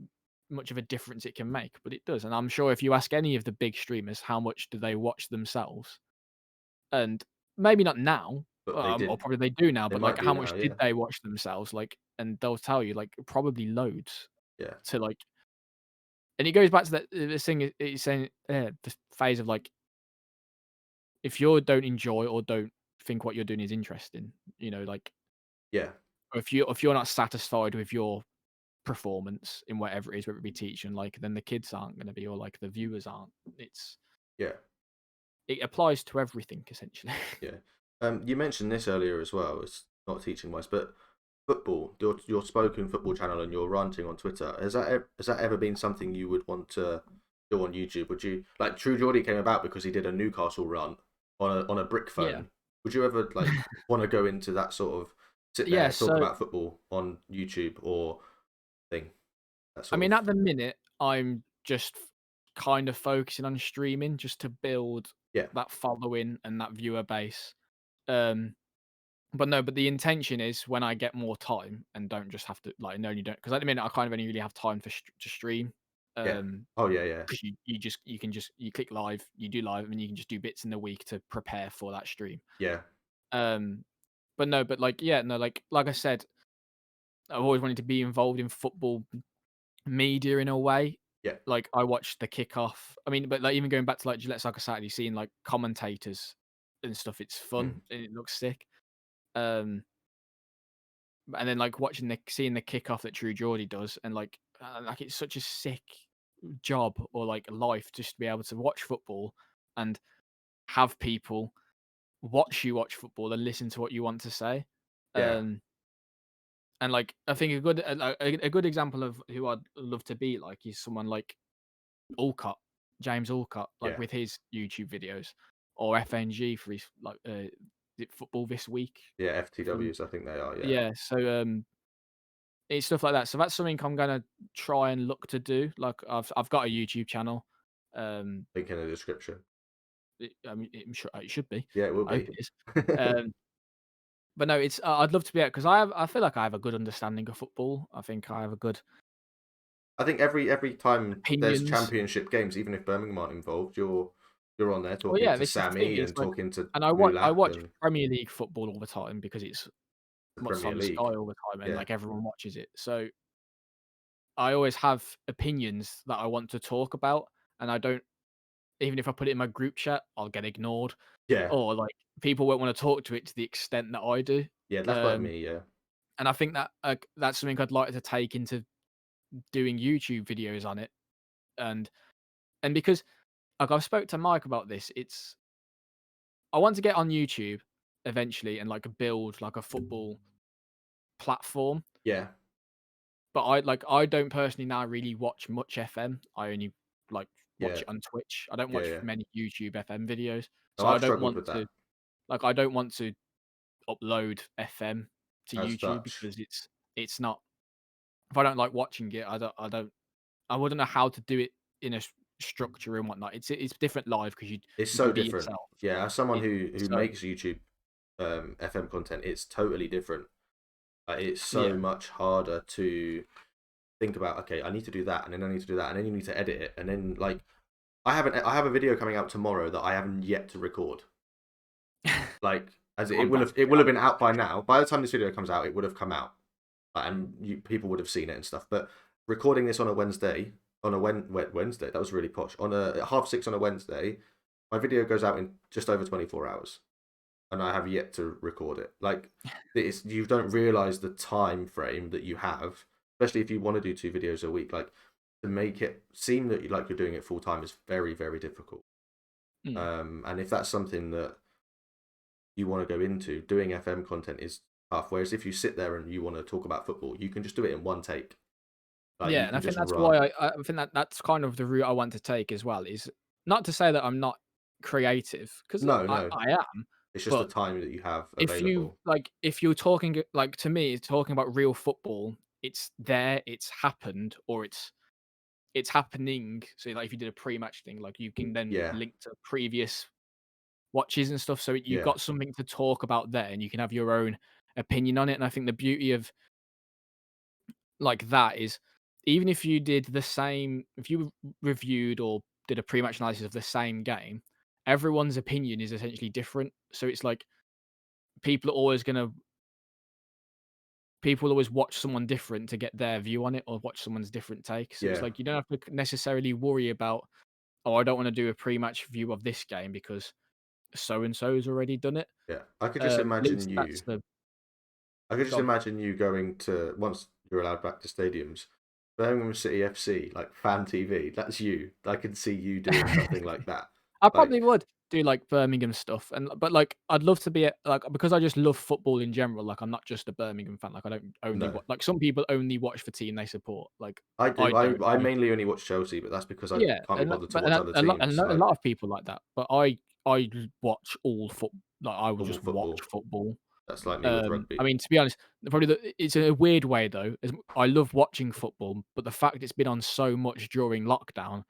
Speaker 2: much of a difference it can make, but it does. And I'm sure if you ask any of the big streamers how much do they watch themselves, and maybe not now,
Speaker 1: but they
Speaker 2: or
Speaker 1: did.
Speaker 2: probably they do now,
Speaker 1: They
Speaker 2: but like
Speaker 1: might do
Speaker 2: how
Speaker 1: now.
Speaker 2: much did
Speaker 1: Yeah,
Speaker 2: they watch themselves? Like, and they'll tell you like probably loads
Speaker 1: yeah,
Speaker 2: to like, and it goes back to that this thing it's saying the phase of like if you don't enjoy or don't think what you're doing is interesting, like
Speaker 1: yeah,
Speaker 2: or if you're not satisfied with your performance in whatever it is, whether it be teaching, like then the kids aren't going to be, or like the viewers aren't.
Speaker 1: yeah,
Speaker 2: It applies to everything essentially.
Speaker 1: yeah. You mentioned this earlier as well. It's not teaching wise, but football, your spoken football channel and your ranting on Twitter, has that ever been something you would want to do on YouTube? Would you like True Geordie came about because he did a Newcastle run on a brick
Speaker 2: Yeah,
Speaker 1: phone? Would you ever like want to go into that sort of sit
Speaker 2: yeah.
Speaker 1: there talk
Speaker 2: So
Speaker 1: about football on YouTube or thing that
Speaker 2: I
Speaker 1: sort
Speaker 2: mean,
Speaker 1: of
Speaker 2: at the minute, I'm just kind of focusing on streaming just to build
Speaker 1: Yeah.
Speaker 2: that following and that viewer base. Um, but no, but the intention is when I get more time and don't just have to like no, you don't because at the minute I kind of only really have time for to stream.
Speaker 1: Yeah.
Speaker 2: Um,
Speaker 1: Oh yeah, yeah.
Speaker 2: because you can just you click live, you do live, and you can just do bits in the week to prepare for that stream.
Speaker 1: Yeah.
Speaker 2: Um, but no, but like yeah, no, like I said, I've always wanted to be involved in football media in a way.
Speaker 1: Yeah.
Speaker 2: Like I watched the kickoff. I mean, but like even going back to like Gillette Soccer Saturday, seeing like commentators and stuff, it's
Speaker 1: Mm.
Speaker 2: fun and it looks sick. Um, and then like watching seeing the kickoff that True Geordie does, and like it's such a sick job or like life just to be able to watch football and have people watch you watch football and listen to what you want to say.
Speaker 1: Yeah.
Speaker 2: Um, and like I think a good example of who I'd love to be like is someone like Alcott, James Alcott, like
Speaker 1: Yeah.
Speaker 2: with his YouTube videos, or FNG for his like is it football this week
Speaker 1: Yeah.
Speaker 2: from
Speaker 1: FTWs, I think they are. Yeah.
Speaker 2: yeah. So it's stuff like that. So that's something I'm gonna try and look to do. Like I've got a YouTube channel. Um,
Speaker 1: Link in the description.
Speaker 2: I mean, I'm sure it should be.
Speaker 1: Yeah, it will
Speaker 2: I hope
Speaker 1: be.
Speaker 2: it is. But no, it's I'd love to be because I feel like I have a good understanding of football. I think I have a good
Speaker 1: I think every time there's
Speaker 2: opinions.
Speaker 1: championship games, even if Birmingham aren't involved, you're on there
Speaker 2: Well,
Speaker 1: talking
Speaker 2: yeah,
Speaker 1: to
Speaker 2: this is the thing.
Speaker 1: Sammy
Speaker 2: It's
Speaker 1: and
Speaker 2: like,
Speaker 1: talking to
Speaker 2: and I
Speaker 1: Mulak
Speaker 2: watch
Speaker 1: and
Speaker 2: Premier League football all the time because it's
Speaker 1: the
Speaker 2: what's
Speaker 1: Premier
Speaker 2: on Sky
Speaker 1: League.
Speaker 2: all the time, and
Speaker 1: Yeah.
Speaker 2: like everyone watches it. So I always have opinions that I want to talk about, and I don't. Even if I put it in my group chat, I'll get ignored,
Speaker 1: Yeah.
Speaker 2: or like people won't want to talk to it to the extent that I do.
Speaker 1: Yeah, that's like
Speaker 2: Um,
Speaker 1: me, yeah.
Speaker 2: and I think that that's something I'd like to take into doing YouTube videos on it, and because like I've spoke to Mike about this, it's I want to get on YouTube eventually and like build like a football platform.
Speaker 1: Yeah.
Speaker 2: But I don't personally now really watch much FM. I only like watch
Speaker 1: Yeah.
Speaker 2: it on Twitch. I don't
Speaker 1: Yeah,
Speaker 2: watch
Speaker 1: yeah.
Speaker 2: many YouTube FM videos.
Speaker 1: No,
Speaker 2: So
Speaker 1: I've struggled with that
Speaker 2: I don't want to upload FM to
Speaker 1: as
Speaker 2: YouTube
Speaker 1: such.
Speaker 2: because it's not if I don't like watching it, I wouldn't know how to do it in a structure and whatnot. It's different live because
Speaker 1: It's
Speaker 2: you
Speaker 1: so
Speaker 2: can be
Speaker 1: different.
Speaker 2: yourself.
Speaker 1: Yeah, as someone
Speaker 2: It,
Speaker 1: who
Speaker 2: so
Speaker 1: makes YouTube FM content, it's totally different. It's so
Speaker 2: yeah,
Speaker 1: much harder to think about, okay, I need to do that, and then I need to do that, and then you need to edit it, and then like I have a video coming out tomorrow that I haven't yet to record. Like, as
Speaker 2: I'm about to
Speaker 1: it
Speaker 2: do
Speaker 1: will have
Speaker 2: that.
Speaker 1: been out by now. By the time this video comes out, it would have come out, and people would have seen it and stuff. But recording this on a Wednesday, on a Wednesday, that was really posh. On a 6:30 on a Wednesday, my video goes out in just over 24 hours, and I have yet to record it. Like, you don't realize the time frame that you have, especially if you want to do 2 videos a week. Like, to make it seem that you're doing it full time is very, very difficult.
Speaker 2: Mm.
Speaker 1: And if that's something that you want to go into, doing FM content is tough. Whereas if you sit there and you want to talk about football, you can just do it in one take. Like,
Speaker 2: Yeah,
Speaker 1: you
Speaker 2: and I
Speaker 1: can
Speaker 2: think
Speaker 1: just
Speaker 2: that's
Speaker 1: run.
Speaker 2: why I think that that's kind of the route I want to take as well. Is not to say that I'm not creative because
Speaker 1: No, no,
Speaker 2: I am,
Speaker 1: it's just the
Speaker 2: but
Speaker 1: time that you have
Speaker 2: if you
Speaker 1: available.
Speaker 2: like, if you're talking like to me, talking about real football, it's there, it's happened, or it's happening. So like, if you did a pre-match thing, like you can then
Speaker 1: Yeah,
Speaker 2: link to previous watches and stuff. So you've
Speaker 1: yeah,
Speaker 2: got something to talk about there, and you can have your own opinion on it. And I think the beauty of like that is even if you did the same if you reviewed or did a pre-match analysis of the same game, everyone's opinion is essentially different. So it's like people are always gonna people always watch someone different to get their view on it or watch someone's different take. So it's
Speaker 1: yeah,
Speaker 2: like you don't have to necessarily worry about, oh, I don't want to do a pre-match view of this game because so and so's already done it.
Speaker 1: yeah. I could just
Speaker 2: At
Speaker 1: imagine
Speaker 2: least that's
Speaker 1: you.
Speaker 2: the
Speaker 1: I could just
Speaker 2: gone.
Speaker 1: imagine you going to, once you're allowed back to stadiums, Birmingham City FC, like fan TV. That's you. I can see you doing something like that.
Speaker 2: I
Speaker 1: Like,
Speaker 2: probably would do, like, Birmingham stuff, and but, like, I'd love to be like, because I just love football in general, like, I'm not just a Birmingham fan, like, I don't only
Speaker 1: no,
Speaker 2: like, some people only watch the team they support, like,
Speaker 1: I
Speaker 2: I
Speaker 1: do.
Speaker 2: don't.
Speaker 1: I mainly only watch Chelsea, but that's because I
Speaker 2: Yeah,
Speaker 1: can't be
Speaker 2: and
Speaker 1: bothered to
Speaker 2: but
Speaker 1: watch other teams.
Speaker 2: a lot
Speaker 1: Like,
Speaker 2: of people like that, but I watch all like, I would
Speaker 1: all
Speaker 2: just watch
Speaker 1: football.
Speaker 2: football.
Speaker 1: That's like me with
Speaker 2: I
Speaker 1: rugby.
Speaker 2: mean, to be honest, probably it's a weird way though, is I love watching football, but the fact it's been on so much during lockdown,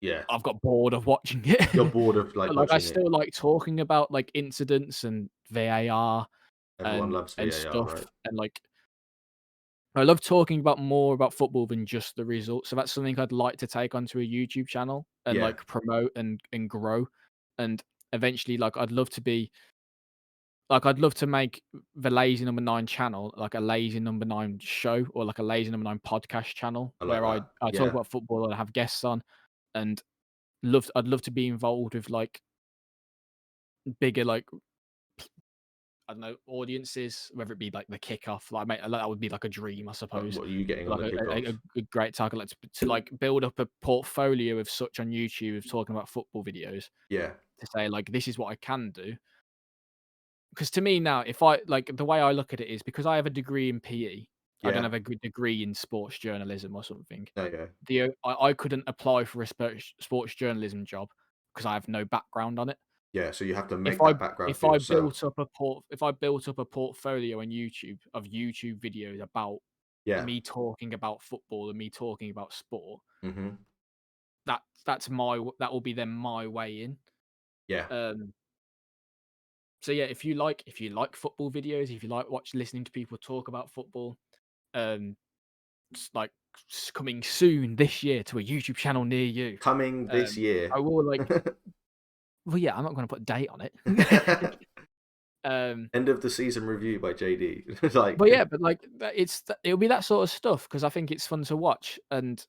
Speaker 1: Yeah.
Speaker 2: I've got bored of watching it.
Speaker 1: You're bored of
Speaker 2: But, like, I
Speaker 1: watching it.
Speaker 2: still like talking about, like, incidents and VAR
Speaker 1: Everyone loves
Speaker 2: and
Speaker 1: VAR,
Speaker 2: stuff,
Speaker 1: right?
Speaker 2: and, like, I love talking about more about football than just the results, so that's something I'd like to take onto a YouTube channel and,
Speaker 1: Yeah.
Speaker 2: like, promote and grow, and eventually, like, I'd love to make the Lazy Number 9 channel, like a Lazy Number 9 show or like a Lazy Number 9 podcast channel
Speaker 1: I like
Speaker 2: where I
Speaker 1: that.
Speaker 2: I talk
Speaker 1: Yeah.
Speaker 2: about football and I have guests on, and I'd love to be involved with, like, bigger, like, I don't know, audiences, whether it be, like, the kickoff, like, mate, that would be, like, a dream, I suppose.
Speaker 1: What are you getting on
Speaker 2: Like,
Speaker 1: the kickoffs?
Speaker 2: a great target, like, like, build up a portfolio of such on YouTube of talking about football videos
Speaker 1: Yeah.
Speaker 2: to say, like, "This is what I can do." Because to me now, if I like, the way I look at it is because I have a degree in PE, I don't
Speaker 1: Yeah.
Speaker 2: have a good degree in sports journalism or something.
Speaker 1: There you go.
Speaker 2: I couldn't apply for a sports journalism job because I have no background on it.
Speaker 1: Yeah, so you have to
Speaker 2: If
Speaker 1: make
Speaker 2: I
Speaker 1: that background
Speaker 2: if
Speaker 1: for
Speaker 2: I
Speaker 1: yourself.
Speaker 2: built up a if I built up a portfolio on YouTube of YouTube videos about
Speaker 1: Yeah.
Speaker 2: me talking about football and me talking about sport,
Speaker 1: Mhm.
Speaker 2: that will be then my way in.
Speaker 1: Yeah.
Speaker 2: Um, so yeah, if you like football videos, if you like listening to people talk about football, um, like coming soon this year to a YouTube channel near you.
Speaker 1: Coming this
Speaker 2: I
Speaker 1: year.
Speaker 2: will like, well, yeah, I'm not going to put a date on it. um,
Speaker 1: End of the season review by JD. Like,
Speaker 2: but yeah, but like it'll be that sort of stuff because I think it's fun to watch, and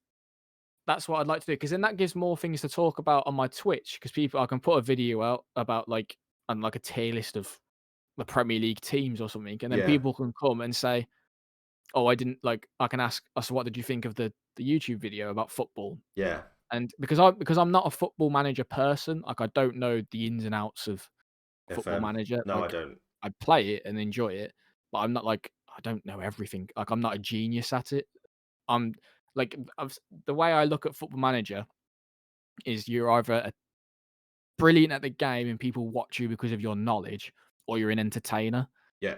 Speaker 2: that's what I'd like to do because then that gives more things to talk about on my Twitch because I can put a video out about like and like a tier list of the Premier League teams or something, and then
Speaker 1: yeah,
Speaker 2: people can come and say, "Oh, I didn't like." I can ask us, "What did you think of the YouTube video about football?"
Speaker 1: yeah,
Speaker 2: And because I'm not a football manager person, like I don't know the ins and outs of football
Speaker 1: FM.
Speaker 2: manager.
Speaker 1: No, I
Speaker 2: Like
Speaker 1: don't.
Speaker 2: I play it and enjoy it, but I'm not like I don't know everything. Like I'm not a genius at it. I'm like the way I look at football manager is you're either brilliant at the game and people watch you because of your knowledge, or you're an entertainer,
Speaker 1: Yeah.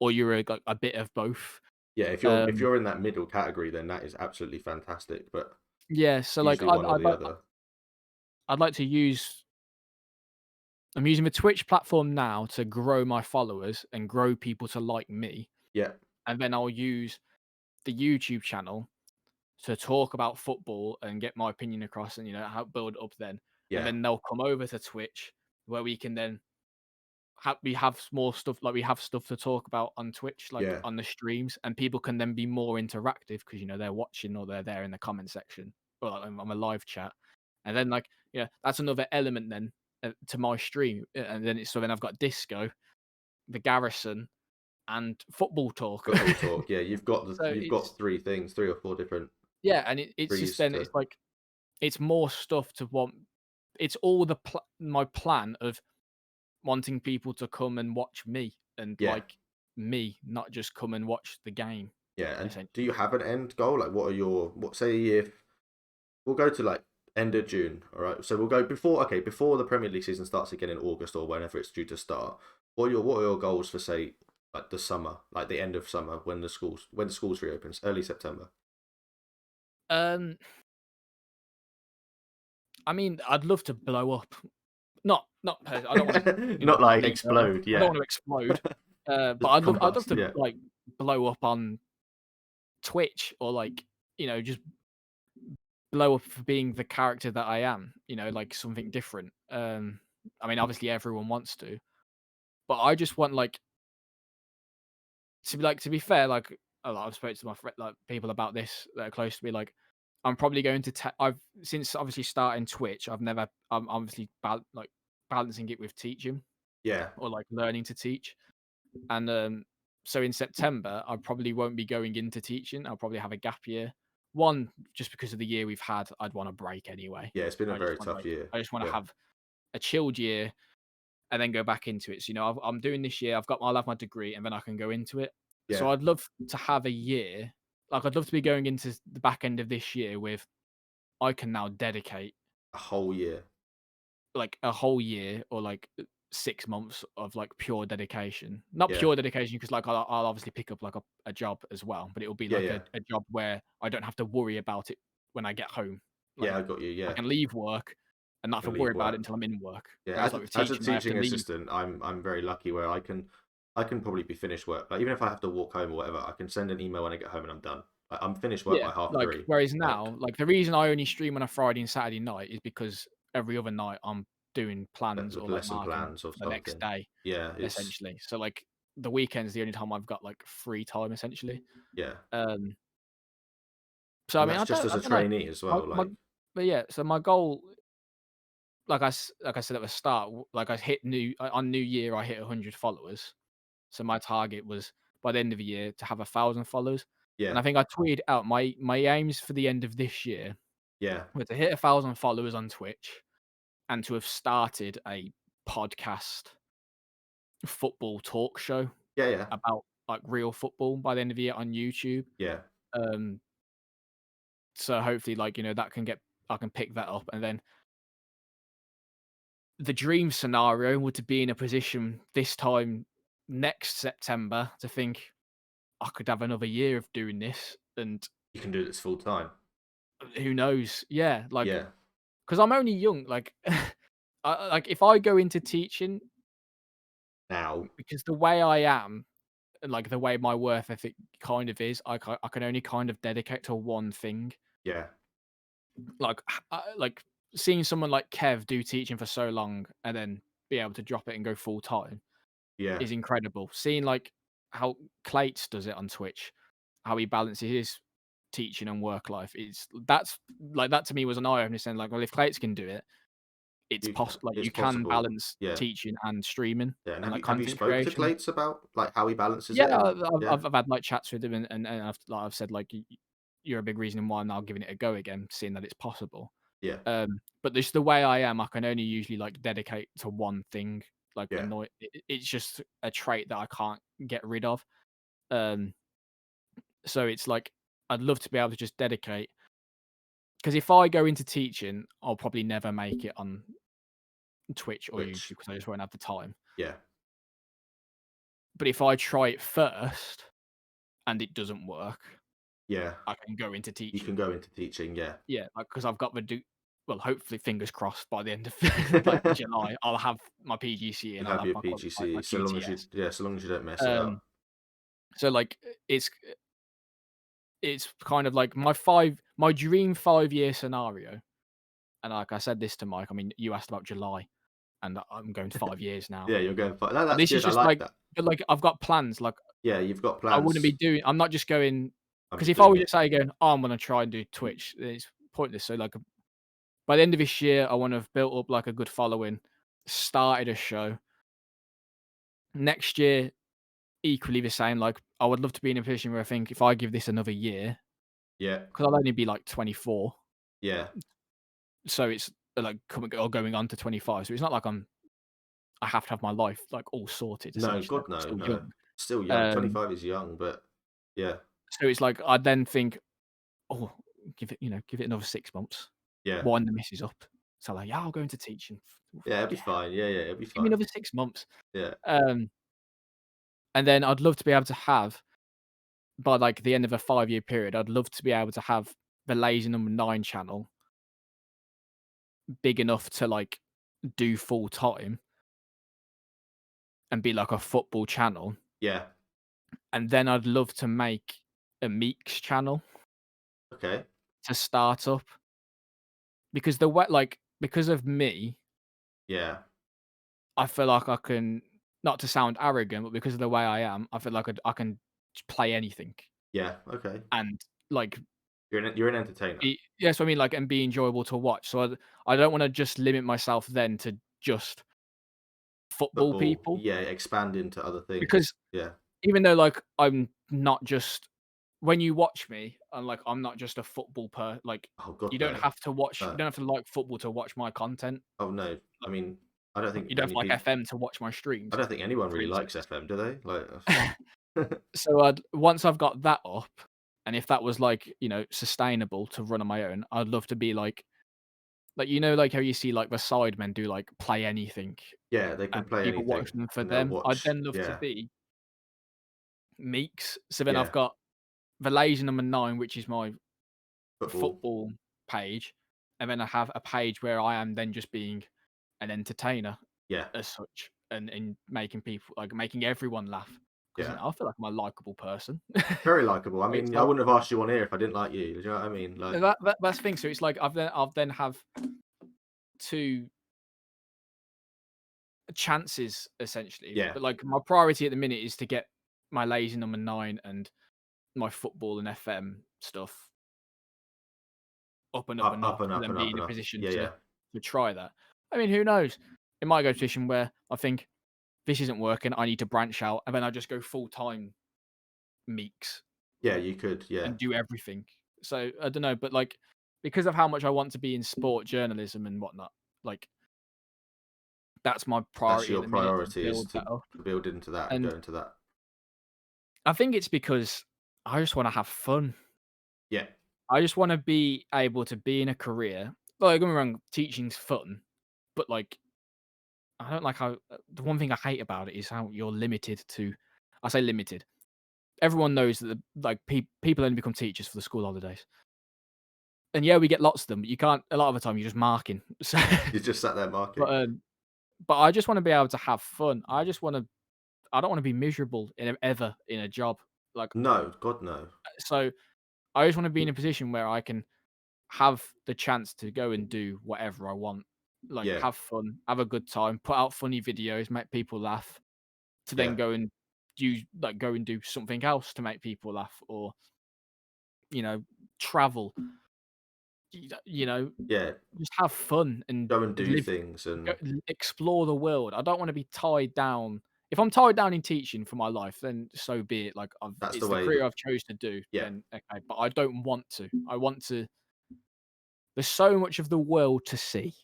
Speaker 2: or you're like a bit of both.
Speaker 1: Yeah, if
Speaker 2: Um,
Speaker 1: you're in that middle category, then that is absolutely fantastic, but
Speaker 2: yeah, so like
Speaker 1: usually one or the other.
Speaker 2: I'd like to use I'm using the Twitch platform now to grow my followers and grow people to like me,
Speaker 1: Yeah,
Speaker 2: and then I'll use the YouTube channel to talk about football and get my opinion across and, help build up then. And
Speaker 1: yeah,
Speaker 2: then they'll come over to Twitch where we can then we have more stuff like we have stuff to talk about on Twitch, like
Speaker 1: yeah,
Speaker 2: on the streams, and people can then be more interactive because they're watching or they're there in the comment section or like, on a live chat. And then that's another element then to my stream. And then then I've got Disco, the Garrison, and football talk.
Speaker 1: football talk. Yeah,
Speaker 2: So
Speaker 1: you've got
Speaker 2: it's
Speaker 1: three things, 3 or 4 different
Speaker 2: yeah, and it's just
Speaker 1: trees
Speaker 2: then
Speaker 1: to
Speaker 2: it's like it's more stuff to want. It's all my plan of wanting people to come and watch me and
Speaker 1: yeah,
Speaker 2: like me, not just come and watch the game,
Speaker 1: yeah, and do you
Speaker 2: essentially.
Speaker 1: have an end goal? Like, what say if we'll go to, like, end of June, alright? So we'll go before the Premier League season starts again in August or whenever it's due to start. What are your goals for, say, like, the summer, like, the end of summer when the schools reopens, early September?
Speaker 2: Um, I mean, I'd love to blow up. I don't want to,
Speaker 1: Not, like,
Speaker 2: mega.
Speaker 1: explode,
Speaker 2: I don't
Speaker 1: yeah.
Speaker 2: want to explode. But
Speaker 1: Just
Speaker 2: I'd love
Speaker 1: combust,
Speaker 2: to
Speaker 1: yeah.
Speaker 2: like blow up on Twitch or like just blow up for being the character that I am. Like something different. I mean, obviously everyone wants to, but I just want like to be fair, like a lot I've spoken to like people about this that are close to me. Like, I'm probably going to. I've since obviously starting Twitch. I'm obviously balancing it with teaching
Speaker 1: Yeah.
Speaker 2: or like learning to teach. And so in September, I probably won't be going into teaching. I'll probably have a gap year. One, just because of the year we've had, I'd want a break anyway.
Speaker 1: Yeah, it's been a very tough year.
Speaker 2: I just want to
Speaker 1: Yeah.
Speaker 2: have a chilled year and then go back into it. So, I'm doing this year. I'll have my degree, and then I can go into it.
Speaker 1: Yeah.
Speaker 2: So I'd love to have a year. Like I'd love to be going into the back end of this year with I can now dedicate
Speaker 1: A whole year.
Speaker 2: like a whole year or like 6 months of like pure dedication. Not
Speaker 1: Yeah.
Speaker 2: pure dedication because like I'll obviously pick up like a job as well, but it'll be
Speaker 1: Yeah,
Speaker 2: like
Speaker 1: yeah.
Speaker 2: a job where I don't have to worry about it when I get home. Like,
Speaker 1: Yeah, I got you.
Speaker 2: I
Speaker 1: Yeah,
Speaker 2: can leave work and not have
Speaker 1: and
Speaker 2: to
Speaker 1: leave
Speaker 2: worry about it
Speaker 1: work.
Speaker 2: until I'm in work.
Speaker 1: Yeah,
Speaker 2: Whereas, like, with
Speaker 1: as a
Speaker 2: teaching, I have to
Speaker 1: teaching
Speaker 2: leave.
Speaker 1: assistant, I'm very lucky where I can probably be finished work. Like even if I have to walk home or whatever, I can send an email when I get home and I'm done. Like, I'm finished work
Speaker 2: Yeah,
Speaker 1: by half
Speaker 2: like,
Speaker 1: three.
Speaker 2: whereas
Speaker 1: Like
Speaker 2: now, like, the reason I only stream on a Friday and Saturday night is because every other night I'm doing plans or, like,
Speaker 1: lesson
Speaker 2: marking
Speaker 1: plans or
Speaker 2: for the next
Speaker 1: something.
Speaker 2: day,
Speaker 1: Yeah, it's
Speaker 2: essentially. So, like, the weekend's the only time I've got, like, free time, essentially.
Speaker 1: yeah,
Speaker 2: Um, so, I
Speaker 1: and
Speaker 2: mean,
Speaker 1: that's just as
Speaker 2: I
Speaker 1: a
Speaker 2: don't know.
Speaker 1: trainee as
Speaker 2: My
Speaker 1: well.
Speaker 2: my
Speaker 1: Like
Speaker 2: but yeah, so my goal, like I said at the start, like, I hit on New Year, I hit 100 followers. So my target was by the end of the year to have 1,000 followers, and
Speaker 1: yeah,
Speaker 2: I think I tweeted out my aims for the end of this year
Speaker 1: yeah,
Speaker 2: were to hit 1,000 followers on Twitch and to have started a podcast football talk show
Speaker 1: yeah, yeah,
Speaker 2: about, like, real football by the end of the year on YouTube.
Speaker 1: yeah,
Speaker 2: Um, so hopefully, like, that can get I can pick that up, and then the dream scenario would to be in a position this time next September to think I could have another year of doing this, and
Speaker 1: you can do this full time.
Speaker 2: who knows? Yeah, like,
Speaker 1: Yeah,
Speaker 2: because I'm only young. Like, like if I go into teaching,
Speaker 1: now,
Speaker 2: because the way I am, and like the way my worth ethic kind of is, I can only kind of dedicate to one thing.
Speaker 1: yeah,
Speaker 2: Like, like seeing someone like Kev do teaching for so long and then be able to drop it and go full time
Speaker 1: yeah,
Speaker 2: is incredible. Seeing like how Clates does it on Twitch, how he balances his teaching and work life, that's like that to me was an eye opener. Saying like, well, if Clates can do it, it's possible. Like
Speaker 1: it's
Speaker 2: you can
Speaker 1: possible.
Speaker 2: balance
Speaker 1: Yeah,
Speaker 2: teaching and streaming
Speaker 1: yeah. And
Speaker 2: and like
Speaker 1: have you
Speaker 2: content
Speaker 1: spoke to
Speaker 2: creation.
Speaker 1: Clates about like how he balances
Speaker 2: Yeah,
Speaker 1: it? And yeah,
Speaker 2: I've had like chats with him, and I've said like, You're a big reason why I'm now giving it a go again, seeing that it's possible."
Speaker 1: yeah,
Speaker 2: But just the way I am, I can only usually like dedicate to one thing. Like
Speaker 1: yeah,
Speaker 2: it's just a trait that I can't get rid of. Um, so it's like I'd love to be able to just dedicate, because if I go into teaching, I'll probably never make it on Twitch or YouTube
Speaker 1: which
Speaker 2: because I just won't have the time.
Speaker 1: yeah,
Speaker 2: But if I try it first and it doesn't work,
Speaker 1: yeah,
Speaker 2: I can go into
Speaker 1: you can
Speaker 2: teaching.
Speaker 1: go into teaching. Yeah,
Speaker 2: Yeah, like, 'cause I've got the well, hopefully, fingers crossed, by the end of, like, July, I'll have my PGCE and
Speaker 1: you'll
Speaker 2: I'll
Speaker 1: have
Speaker 2: have
Speaker 1: your
Speaker 2: my like, my
Speaker 1: PGC so long as
Speaker 2: QTS.
Speaker 1: so long as you don't mess it
Speaker 2: Um,
Speaker 1: up.
Speaker 2: so, like, it's kind of like my dream 5-year scenario, and, like, I said this to Mike, I mean, you asked about July, and I'm going 5 years now.
Speaker 1: Yeah, you're going for no,
Speaker 2: But
Speaker 1: that's
Speaker 2: this is
Speaker 1: good. I
Speaker 2: just
Speaker 1: like
Speaker 2: like
Speaker 1: that.
Speaker 2: but, like, I've got plans, like,
Speaker 1: Yeah, you've got
Speaker 2: I wouldn't be
Speaker 1: plans.
Speaker 2: doing I'm not just going
Speaker 1: I'm
Speaker 2: because
Speaker 1: just
Speaker 2: if I
Speaker 1: doing
Speaker 2: was just
Speaker 1: it.
Speaker 2: say going, "Oh, I'm gonna try and do Twitch," it's pointless. So, like, by the end of this year, I wanna have built up, like, a good following, started a show. Next year, equally the same, like, I would love to be in a position where I think if I give this another year,
Speaker 1: Yeah,
Speaker 2: because 'cause I'll only be, like, 24,
Speaker 1: yeah.
Speaker 2: so it's, like, coming or going on to 25, so it's not like I have to have my life, like, all sorted,
Speaker 1: No,
Speaker 2: essentially, like,
Speaker 1: God,
Speaker 2: I'm
Speaker 1: no,
Speaker 2: still
Speaker 1: no.
Speaker 2: young.
Speaker 1: Still young.
Speaker 2: Um,
Speaker 1: 25 is young, but yeah,
Speaker 2: so it's like, I then think, "Oh, give it another 6 months,
Speaker 1: yeah,
Speaker 2: wind the missus up." So, like, "Yeah, I'll go into teaching."
Speaker 1: yeah. It'll be
Speaker 2: Yeah,
Speaker 1: fine. Yeah, yeah, it'll be
Speaker 2: give me
Speaker 1: fine.
Speaker 2: another 6 months.
Speaker 1: Yeah,
Speaker 2: Um, and then I'd love to be able to have by, like, the end of a 5-year period, I'd love to be able to have the Lazy Number 9 channel big enough to, like, do full time and be like a football channel,
Speaker 1: yeah.
Speaker 2: and then I'd love to make a Meeks channel
Speaker 1: Okay.
Speaker 2: to start up, because the way like, because of me,
Speaker 1: Yeah,
Speaker 2: I feel like I can, not to sound arrogant, but because of the way I am, I feel like I can just play anything
Speaker 1: yeah. Okay.
Speaker 2: and, like,
Speaker 1: You're an entertainer.
Speaker 2: yes, I mean, like, and be enjoyable to watch, so I don't wanna just limit myself then to just football
Speaker 1: Football.
Speaker 2: people,
Speaker 1: Yeah, expand into other things.
Speaker 2: because
Speaker 1: Yeah.
Speaker 2: even though, like, I'm not just when you watch me, I'm not just a football like,
Speaker 1: Oh God,
Speaker 2: you don't
Speaker 1: no.
Speaker 2: have to watch you
Speaker 1: No.
Speaker 2: don't have to like football to watch my content.
Speaker 1: Oh no. I
Speaker 2: Like,
Speaker 1: mean, I don't
Speaker 2: you
Speaker 1: think
Speaker 2: don't have
Speaker 1: many
Speaker 2: to like
Speaker 1: people.
Speaker 2: FM to watch my
Speaker 1: I
Speaker 2: streams,
Speaker 1: don't think anyone
Speaker 2: for
Speaker 1: really likes
Speaker 2: instance.
Speaker 1: FM, do they? Like,
Speaker 2: So once I've got that up, and if that was, like, sustainable to run on my own, I'd love to be like, like how you see, like, the sidemen do, like, play anything
Speaker 1: yeah, they
Speaker 2: and
Speaker 1: can play
Speaker 2: people watch
Speaker 1: anything
Speaker 2: them for
Speaker 1: and they'll
Speaker 2: them. I'd
Speaker 1: watch.
Speaker 2: then love to
Speaker 1: Yeah,
Speaker 2: be Meeks. So then I've
Speaker 1: yeah.
Speaker 2: got the Lazy Number 9, which is my
Speaker 1: Football.
Speaker 2: football page, and then I have a page where I am then just being an entertainer
Speaker 1: Yeah.
Speaker 2: as such, and making people like making everyone laugh because
Speaker 1: Yeah.
Speaker 2: I feel like I'm a likable person.
Speaker 1: Very likable. I
Speaker 2: It's
Speaker 1: mean, I
Speaker 2: like
Speaker 1: wouldn't have asked you on here if I didn't like you. Do you know what I mean? Like,
Speaker 2: that's the thing. So it's like I've then have two chances essentially,
Speaker 1: yeah,
Speaker 2: but like my priority at the minute is to get my lazy number 9 and my football and FM stuff up and up
Speaker 1: up,
Speaker 2: and
Speaker 1: up
Speaker 2: up
Speaker 1: and
Speaker 2: to
Speaker 1: up
Speaker 2: then
Speaker 1: and
Speaker 2: be
Speaker 1: up
Speaker 2: in
Speaker 1: and
Speaker 2: a
Speaker 1: up.
Speaker 2: position
Speaker 1: Yeah, yeah,
Speaker 2: to try that. I mean, who knows? It might go to a position where I think this isn't working. I need to branch out, and then I just go full time Meeks
Speaker 1: yeah. You could. Yeah,
Speaker 2: and do everything. So I don't know, but like because of how much I want to be in sport journalism and whatnot, like that's my
Speaker 1: that's
Speaker 2: priority at
Speaker 1: your
Speaker 2: the minute to
Speaker 1: priority is
Speaker 2: build that up.
Speaker 1: to build into that and go
Speaker 2: And
Speaker 1: into that.
Speaker 2: I think it's because I just want to have fun.
Speaker 1: Yeah,
Speaker 2: I just want to be able to be in a career. Like, don't get me wrong, teaching's fun, but like I don't like how the one thing I hate about it is how you're limited to. I say limited. Everyone knows that like people only become teachers for the school holidays, and yeah, we get lots of them. But you can't. A lot of the time, you're just marking. So,
Speaker 1: you just sat there
Speaker 2: but
Speaker 1: marking.
Speaker 2: but I just want to be able to have fun. I just want to. I don't want to be miserable ever in a job. Like
Speaker 1: No, God no.
Speaker 2: so, I just want to be in a position where I can have the chance to go and do whatever I want. Like
Speaker 1: Yeah,
Speaker 2: have fun, have a good time, put out funny videos, make people laugh, to then
Speaker 1: yeah,
Speaker 2: go and do something else to make people laugh, or you know, travel. You know,
Speaker 1: yeah.
Speaker 2: just have fun and
Speaker 1: Go and do
Speaker 2: live,
Speaker 1: things,
Speaker 2: go,
Speaker 1: and
Speaker 2: explore the world. I don't want to be tied down. If I'm tied down in teaching for my life, then so be it. Like
Speaker 1: that's the
Speaker 2: it's the
Speaker 1: way
Speaker 2: career
Speaker 1: that.
Speaker 2: I've chose to do.
Speaker 1: Yeah,
Speaker 2: Then okay, but I don't want to. I want to. There's so much of the world to see.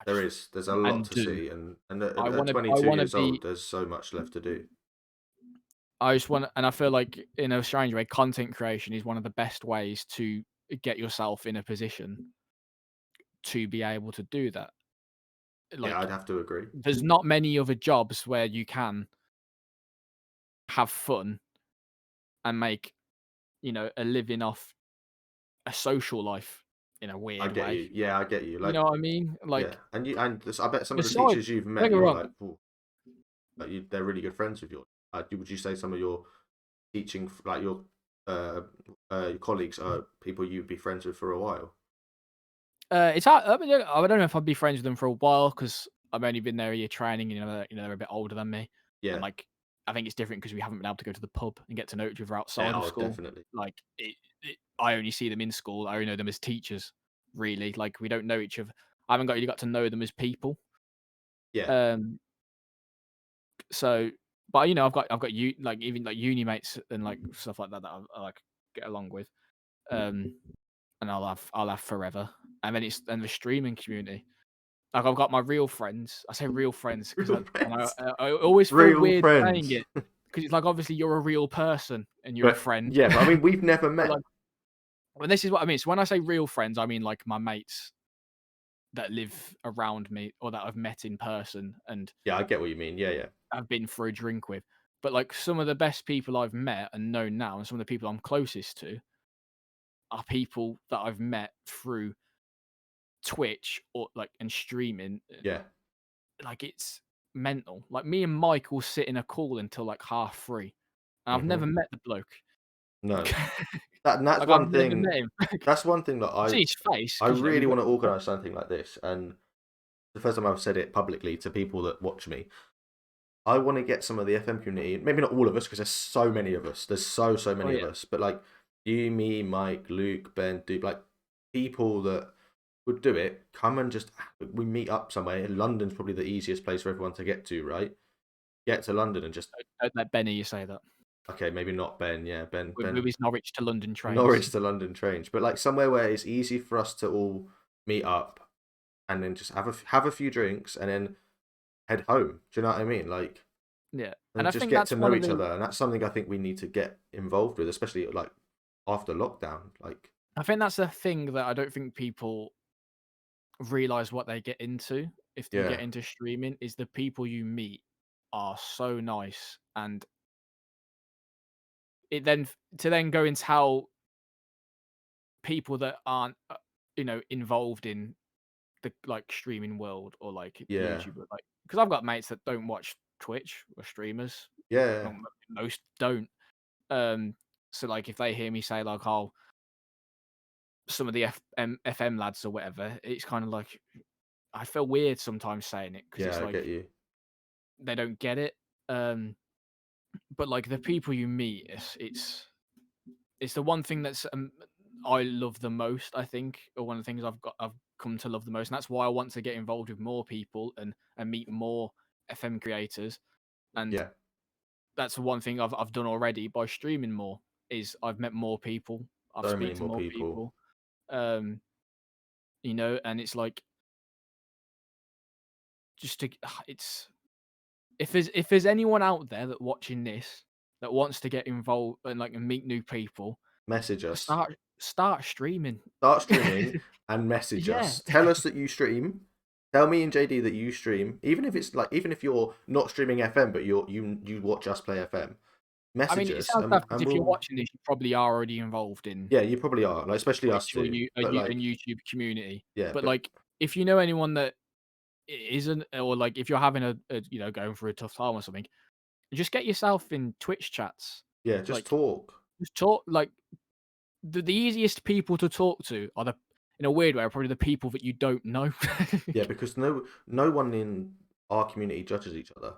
Speaker 2: I
Speaker 1: there
Speaker 2: just
Speaker 1: is. There's a lot
Speaker 2: and
Speaker 1: to
Speaker 2: do.
Speaker 1: see, and at,
Speaker 2: I
Speaker 1: at
Speaker 2: want to. I
Speaker 1: 22
Speaker 2: want to
Speaker 1: years old,
Speaker 2: be.
Speaker 1: there's so much left to do.
Speaker 2: I just want, and I feel like in a strange way, content creation is one of the best ways to get yourself in a position to be able to do that.
Speaker 1: Yeah, I'd
Speaker 2: Like,
Speaker 1: have to agree.
Speaker 2: there's not many other jobs where you can have fun and make, a living off a social life in a
Speaker 1: I
Speaker 2: weird
Speaker 1: get
Speaker 2: way.
Speaker 1: you. Yeah, I get you.
Speaker 2: You
Speaker 1: Like,
Speaker 2: know what I mean?
Speaker 1: yeah,
Speaker 2: Like,
Speaker 1: I bet some of the
Speaker 2: besides,
Speaker 1: teachers you've
Speaker 2: don't
Speaker 1: met,
Speaker 2: get me
Speaker 1: you're
Speaker 2: wrong,
Speaker 1: like, "Ooh," like they're really good friends with yours. Would you say some of your teaching, like your colleagues, are people you'd be friends with for a while?
Speaker 2: it's hard. I mean, I don't know if I'd be friends with them for a while because I've only been there a year training. They're a bit older than me, and
Speaker 1: Yeah,
Speaker 2: like I think it's different because we haven't been able to go to the pub and get to know each other
Speaker 1: yeah,
Speaker 2: outside of
Speaker 1: oh,
Speaker 2: school.
Speaker 1: definitely.
Speaker 2: Like I only see them in school. I only know them as teachers. Really, like we don't know each other. I haven't really got to know them as people.
Speaker 1: Yeah,
Speaker 2: Um, so, but I've got you like even like uni mates and like stuff like that I like get along with. Um, and I'll have forever. And then it's the streaming community. Like I've got my real friends. I say real friends because
Speaker 1: real friends,
Speaker 2: I always feel
Speaker 1: real
Speaker 2: weird saying
Speaker 1: friends.
Speaker 2: it because it's like obviously you're a real person and you're a
Speaker 1: But
Speaker 2: friend.
Speaker 1: yeah, but I mean, we've never
Speaker 2: But
Speaker 1: met.
Speaker 2: like, well, this is what I mean. So when I say real friends, I mean like my mates that live around me or that I've met in person and
Speaker 1: Yeah, I get what you mean. Yeah, yeah,
Speaker 2: I've been for a drink with. But like some of the best people I've met and know now, and some of the people I'm closest to, are people that I've met through Twitch or like and streaming.
Speaker 1: yeah.
Speaker 2: Like it's mental. Like me and Mike will sit in a call until like 3:30, and I've never
Speaker 1: Hmm.
Speaker 2: met the bloke.
Speaker 1: No, and that's
Speaker 2: Like I've
Speaker 1: one
Speaker 2: never
Speaker 1: thing.
Speaker 2: met him.
Speaker 1: That's one thing that
Speaker 2: I've seen his face
Speaker 1: I
Speaker 2: because
Speaker 1: really
Speaker 2: we
Speaker 1: want
Speaker 2: work
Speaker 1: to
Speaker 2: together.
Speaker 1: organise something like this, and the first time I've said it publicly to people that watch me, I want to get some of the FM community, maybe not all of us, because there's so many of us. There's so
Speaker 2: Oh
Speaker 1: many of
Speaker 2: yeah,
Speaker 1: us, but like you, me, Mike, Luke, Ben, dude, like people that would do it. Come and just we meet up somewhere. London's probably the easiest place for everyone to get to, right? Get to London and just
Speaker 2: don't let Benny you say that
Speaker 1: okay, maybe not Ben. Yeah,
Speaker 2: with his Norwich to London trains.
Speaker 1: Norwich to London trains, but like somewhere where it's easy for us to all meet up and then just have a few drinks and then head home. Do you know what I mean? Like,
Speaker 2: Yeah, and
Speaker 1: and
Speaker 2: I
Speaker 1: just
Speaker 2: think
Speaker 1: get
Speaker 2: that's
Speaker 1: to
Speaker 2: one
Speaker 1: know
Speaker 2: of
Speaker 1: each
Speaker 2: the.
Speaker 1: other, and that's something I think we need to get involved with, especially like after lockdown. Like,
Speaker 2: I think that's the thing that I don't think people realize what they get into if you
Speaker 1: yeah,
Speaker 2: get into streaming is the people you meet are so nice, and it then to then go and tell people that aren't involved in the streaming world or
Speaker 1: Yeah.
Speaker 2: YouTube, because I've got mates that don't watch Twitch or streamers.
Speaker 1: Yeah.
Speaker 2: Most don't. So if they hear me say oh, some of the FM lads or whatever, it's kind of I feel weird sometimes saying it because
Speaker 1: Yeah,
Speaker 2: it's
Speaker 1: I get you.
Speaker 2: they don't get it. But the people you meet, it's the one thing that's I love the most, I think, or one of the things I've come to love the most, and that's why I want to get involved with more people and meet more FM creators. And
Speaker 1: Yeah.
Speaker 2: that's the one thing I've done already by streaming more, is I've met more people, I've
Speaker 1: So many
Speaker 2: speak to
Speaker 1: more
Speaker 2: more
Speaker 1: people.
Speaker 2: and it's just to it's if there's anyone out there that watching this that wants to get involved and meet new people,
Speaker 1: Message us.
Speaker 2: Start streaming.
Speaker 1: Start streaming and message
Speaker 2: Yeah.
Speaker 1: us. Tell us that you stream. Tell me and JD that you stream. Even if you're not streaming FM, but you watch us play FM. Message
Speaker 2: It
Speaker 1: us.
Speaker 2: sounds daft because if you're watching this, you probably are already involved in.
Speaker 1: Yeah, you probably are. Especially us
Speaker 2: Twitch
Speaker 1: two.
Speaker 2: or YouTube community.
Speaker 1: Yeah,
Speaker 2: but if you know anyone that isn't, or if you're having a going through a tough time or something, just get yourself in Twitch chats.
Speaker 1: Yeah, just talk.
Speaker 2: Just talk. The easiest people to talk to are in a weird way, are probably the people that you don't know.
Speaker 1: Yeah, because no one in our community judges each other.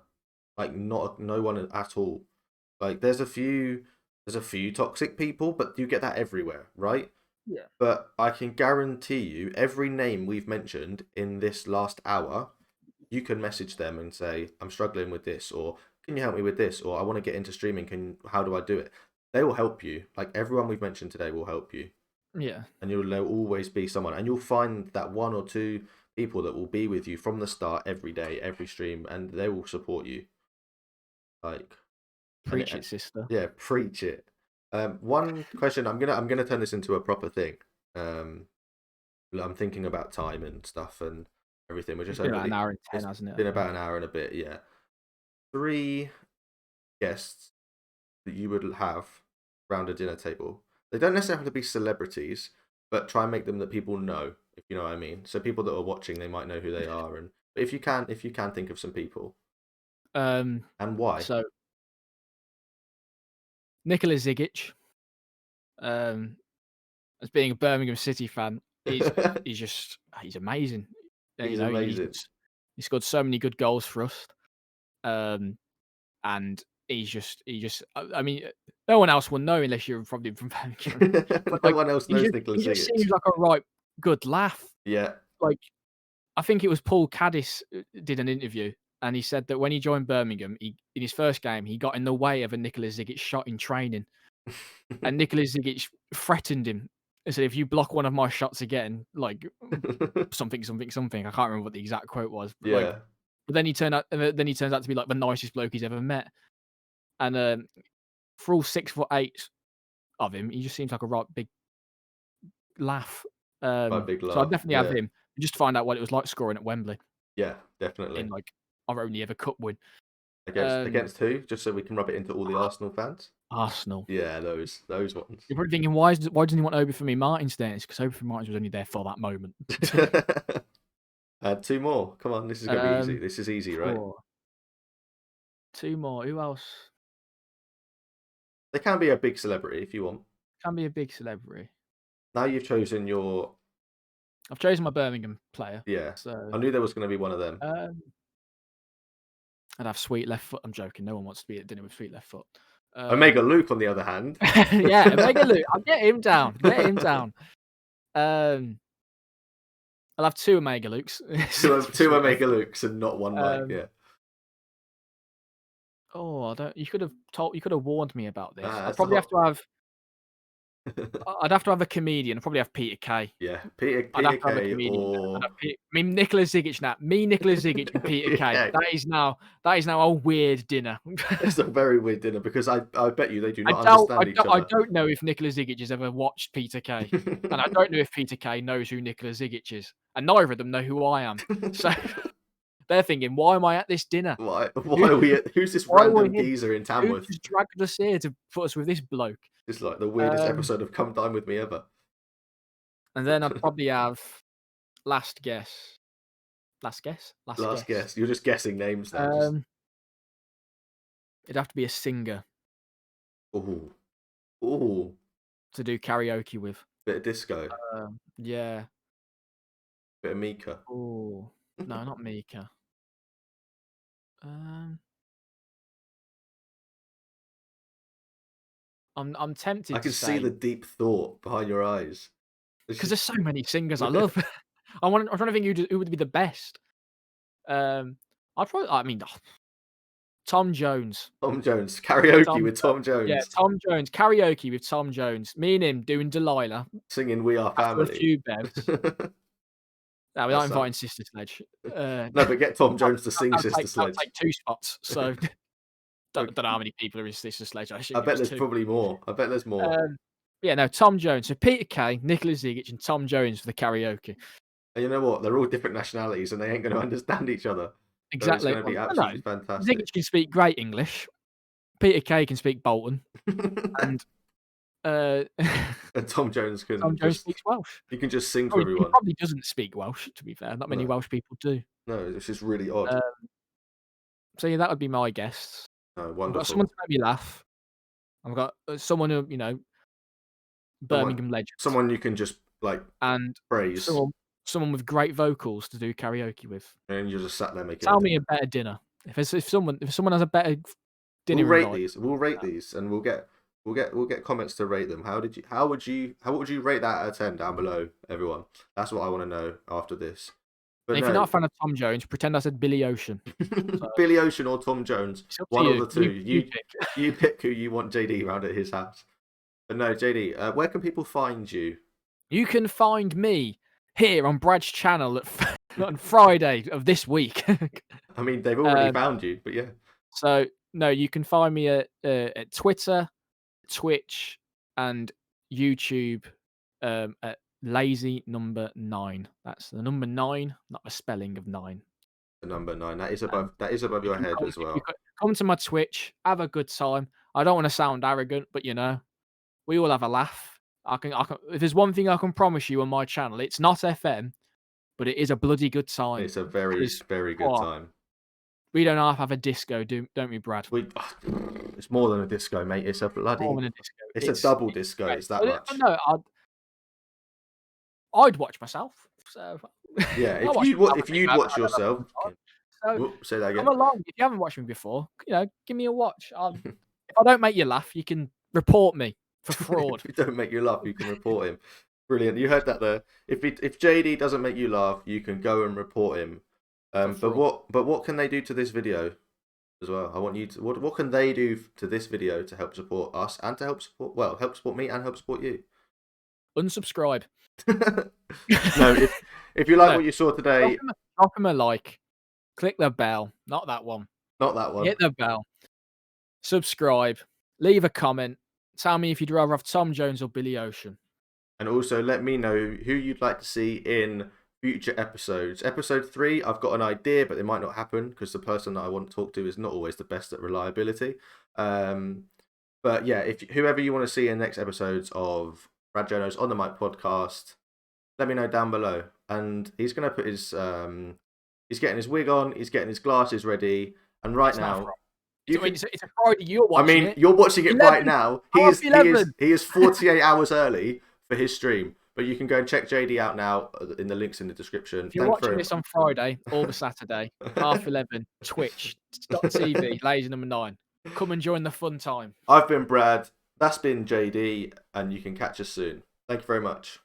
Speaker 1: No one at all. There's a few toxic people, but you get that everywhere, right?
Speaker 2: Yeah.
Speaker 1: But I can guarantee you, every name we've mentioned in this last hour, you can message them and say, I'm struggling with this, or can you help me with this, or I want to get into streaming, how do I do it? They will help you. Everyone we've mentioned today will help you.
Speaker 2: Yeah.
Speaker 1: And there'll always be someone, and you'll find that one or two people that will be with you from the start, every day, every stream, and they will support you.
Speaker 2: Preach it, sister.
Speaker 1: Yeah, preach it. One question, I'm gonna turn this into a proper thing. I'm thinking about time and stuff and everything.
Speaker 2: It's been about an hour and 10, hasn't it?
Speaker 1: Been about an hour and a bit, yeah. 3 guests that you would have around a dinner table. They don't necessarily have to be celebrities, but try and make them that people know, if you know what I mean. So people that are watching, they might know who they are, but if you can think of some people, and why?
Speaker 2: So Nikola Zigic, as being a Birmingham City fan, he's amazing.
Speaker 1: He's amazing.
Speaker 2: He scored so many good goals for us, and he's just. I mean, no one else will know unless you're probably from Birmingham.
Speaker 1: No one else knows Nikola Zigic.
Speaker 2: He just seems like a right good laugh.
Speaker 1: Yeah.
Speaker 2: I think it was Paul Caddis did an interview, and he said that when he joined Birmingham, in his first game, he got in the way of a Nikola Zigic shot in training, and Nikola Zigic threatened him and said, "If you block one of my shots again, something, something." I can't remember what the exact quote was. But
Speaker 1: yeah.
Speaker 2: But then he turns out to be the nicest bloke he's ever met, and for all 6'8" of him, he just seems like a right big laugh.
Speaker 1: Big laugh.
Speaker 2: So I'd definitely have him. Just find out what it was like scoring at Wembley.
Speaker 1: Yeah, definitely.
Speaker 2: In our only ever cup win.
Speaker 1: Against who? Just so we can rub it into all the Arsenal fans.
Speaker 2: Arsenal.
Speaker 1: Yeah, those ones.
Speaker 2: You're probably thinking, why doesn't he want Obafemi Martins there? It's because Obafemi Martins was only there for that moment.
Speaker 1: 2 more. Come on, this is gonna be easy. This is easy, right?
Speaker 2: 2 more. Who else?
Speaker 1: They can be a big celebrity if you want.
Speaker 2: Can be a big celebrity.
Speaker 1: Now you've chosen your.
Speaker 2: I've chosen my Birmingham player.
Speaker 1: Yeah.
Speaker 2: So
Speaker 1: I knew there was going to be one of them.
Speaker 2: I'd have Sweet Left Foot. I'm joking. No one wants to be at dinner with Sweet Left Foot.
Speaker 1: Omega Luke, on the other hand.
Speaker 2: Yeah, Omega Luke. I'll get him down. I'll have 2 Omega Lukes.
Speaker 1: 2 Omega Lukes and not one Mike. Yeah.
Speaker 2: Oh, I don't. You could have warned me about this.
Speaker 1: I'd
Speaker 2: probably have to have. I'd have to have a comedian. I'd probably have Peter Kay.
Speaker 1: Yeah, Peter Kay or.
Speaker 2: Nikola Zigic now. Nikola Zigic and Peter Kay. That is now a weird dinner.
Speaker 1: It's a very weird dinner because I bet you they do not understand each other.
Speaker 2: I don't know if Nikola Zigic has ever watched Peter Kay, and I don't know if Peter Kay knows who Nikola Zigic is, and neither of them know who I am. So they're thinking, why am I at this dinner?
Speaker 1: Why are we? Who's this random geezer in Tamworth?
Speaker 2: Who just dragged us here to put us with this bloke?
Speaker 1: It's like the weirdest episode of Come Dine With Me ever.
Speaker 2: And then I'd probably have last guess.
Speaker 1: Last guess. You're just guessing names now.
Speaker 2: It'd have to be a singer.
Speaker 1: Ooh. Ooh.
Speaker 2: To do karaoke with.
Speaker 1: Bit of disco.
Speaker 2: Yeah.
Speaker 1: Bit of Mika.
Speaker 2: Oh no, not Mika. I'm tempted.
Speaker 1: I can see the deep thought behind your eyes.
Speaker 2: Because there's so many singers I love. I'm trying to think who would be the best. I'd probably. I mean, Tom Jones.
Speaker 1: Tom Jones karaoke with Tom Jones.
Speaker 2: Yeah, Tom Jones karaoke with Tom Jones. Me and him doing Delilah,
Speaker 1: singing "We Are Family."
Speaker 2: After a few bevs. No, we're not inviting Sister Sledge.
Speaker 1: No, but get Tom Jones to sing Sister Sledge.
Speaker 2: I'll take 2 spots. So don't know how many people are in Sister Sledge.
Speaker 1: I bet there's probably more. I bet there's more.
Speaker 2: Yeah, no, Tom Jones. So Peter Kay, Nicholas Zigic, and Tom Jones for the karaoke.
Speaker 1: And you know what? They're all different nationalities, and they ain't going to understand each other.
Speaker 2: Exactly.
Speaker 1: So it's going to be absolutely fantastic.
Speaker 2: Zigic can speak great English. Peter Kay can speak Bolton, and
Speaker 1: Tom Jones can.
Speaker 2: Tom Jones speaks Welsh.
Speaker 1: He can just sing for everyone.
Speaker 2: He probably doesn't speak Welsh, to be fair. Not many Welsh people do.
Speaker 1: No, it's just really odd.
Speaker 2: So yeah, that would be my guess.
Speaker 1: Oh, wonderful.
Speaker 2: I've got someone to make me laugh. I've got someone who, Birmingham legend.
Speaker 1: Someone you can just praise.
Speaker 2: Someone with great vocals to do karaoke with.
Speaker 1: And you're just sat there making.
Speaker 2: Tell me a better dinner. If someone has a better dinner,
Speaker 1: we'll rate these. We'll rate these, and we'll get comments to rate them. How would you rate that out of 10 down below, everyone? That's what I want to know after this.
Speaker 2: But if you're not a fan of Tom Jones, pretend I said Billy Ocean.
Speaker 1: Billy Ocean or Tom Jones, one of the two. You pick who you want JD around at his house. But no, JD, where can people find you?
Speaker 2: You can find me here on Brad's channel on Friday of this week.
Speaker 1: I mean, they've already found you, but yeah.
Speaker 2: So no, you can find me at Twitter, Twitch, and YouTube at Lazy number 9. That's the number 9, not the spelling of 9.
Speaker 1: The number 9. That is above your head as well.
Speaker 2: Come to my Twitch, have a good time. I don't want to sound arrogant, but we all have a laugh. I can. If there's one thing I can promise you on my channel, it's not FM, but it is a bloody good time.
Speaker 1: It's a very good time.
Speaker 2: We don't have a disco, don't we, Brad?
Speaker 1: It's more than a disco, mate. It's a bloody. More than a disco. It's a double disco. It's that much.
Speaker 2: No, I'd watch myself. So
Speaker 1: yeah, if you'd watch yourself. Say that again.
Speaker 2: Come along. If you haven't watched me before, give me a watch. If I don't make you laugh, you can report me for fraud.
Speaker 1: If you don't make you laugh, you can report him. Brilliant. You heard that there. If JD doesn't make you laugh, you can go and report him. But what can they do to this video as well? I want you to what can they do to this video to help support us and to help support me and help support you?
Speaker 2: Unsubscribe.
Speaker 1: No, if you like what you saw today,
Speaker 2: drop him a like. Click the bell. Not that one.
Speaker 1: Not that one.
Speaker 2: Hit the bell. Subscribe. Leave a comment. Tell me if you'd rather have Tom Jones or Billy Ocean.
Speaker 1: And also let me know who you'd like to see in future episodes. Episode 3, I've got an idea, but it might not happen because the person that I want to talk to is not always the best at reliability. But yeah, whoever you want to see in the next episodes of BradJourno's On the Mic podcast, let me know down below. And he's going to put his... he's getting his wig on, he's getting his glasses ready, and now...
Speaker 2: It's a Friday, you're watching it.
Speaker 1: You're watching it right now. He is 48 hours early for his stream. But you can go and check JD out now in the links in the description.
Speaker 2: If you're watching this on Friday or the Saturday, 11:30, twitch.tv, Lazy number 9. Come and join the fun time.
Speaker 1: I've been Brad. That's been JD. And you can catch us soon. Thank you very much.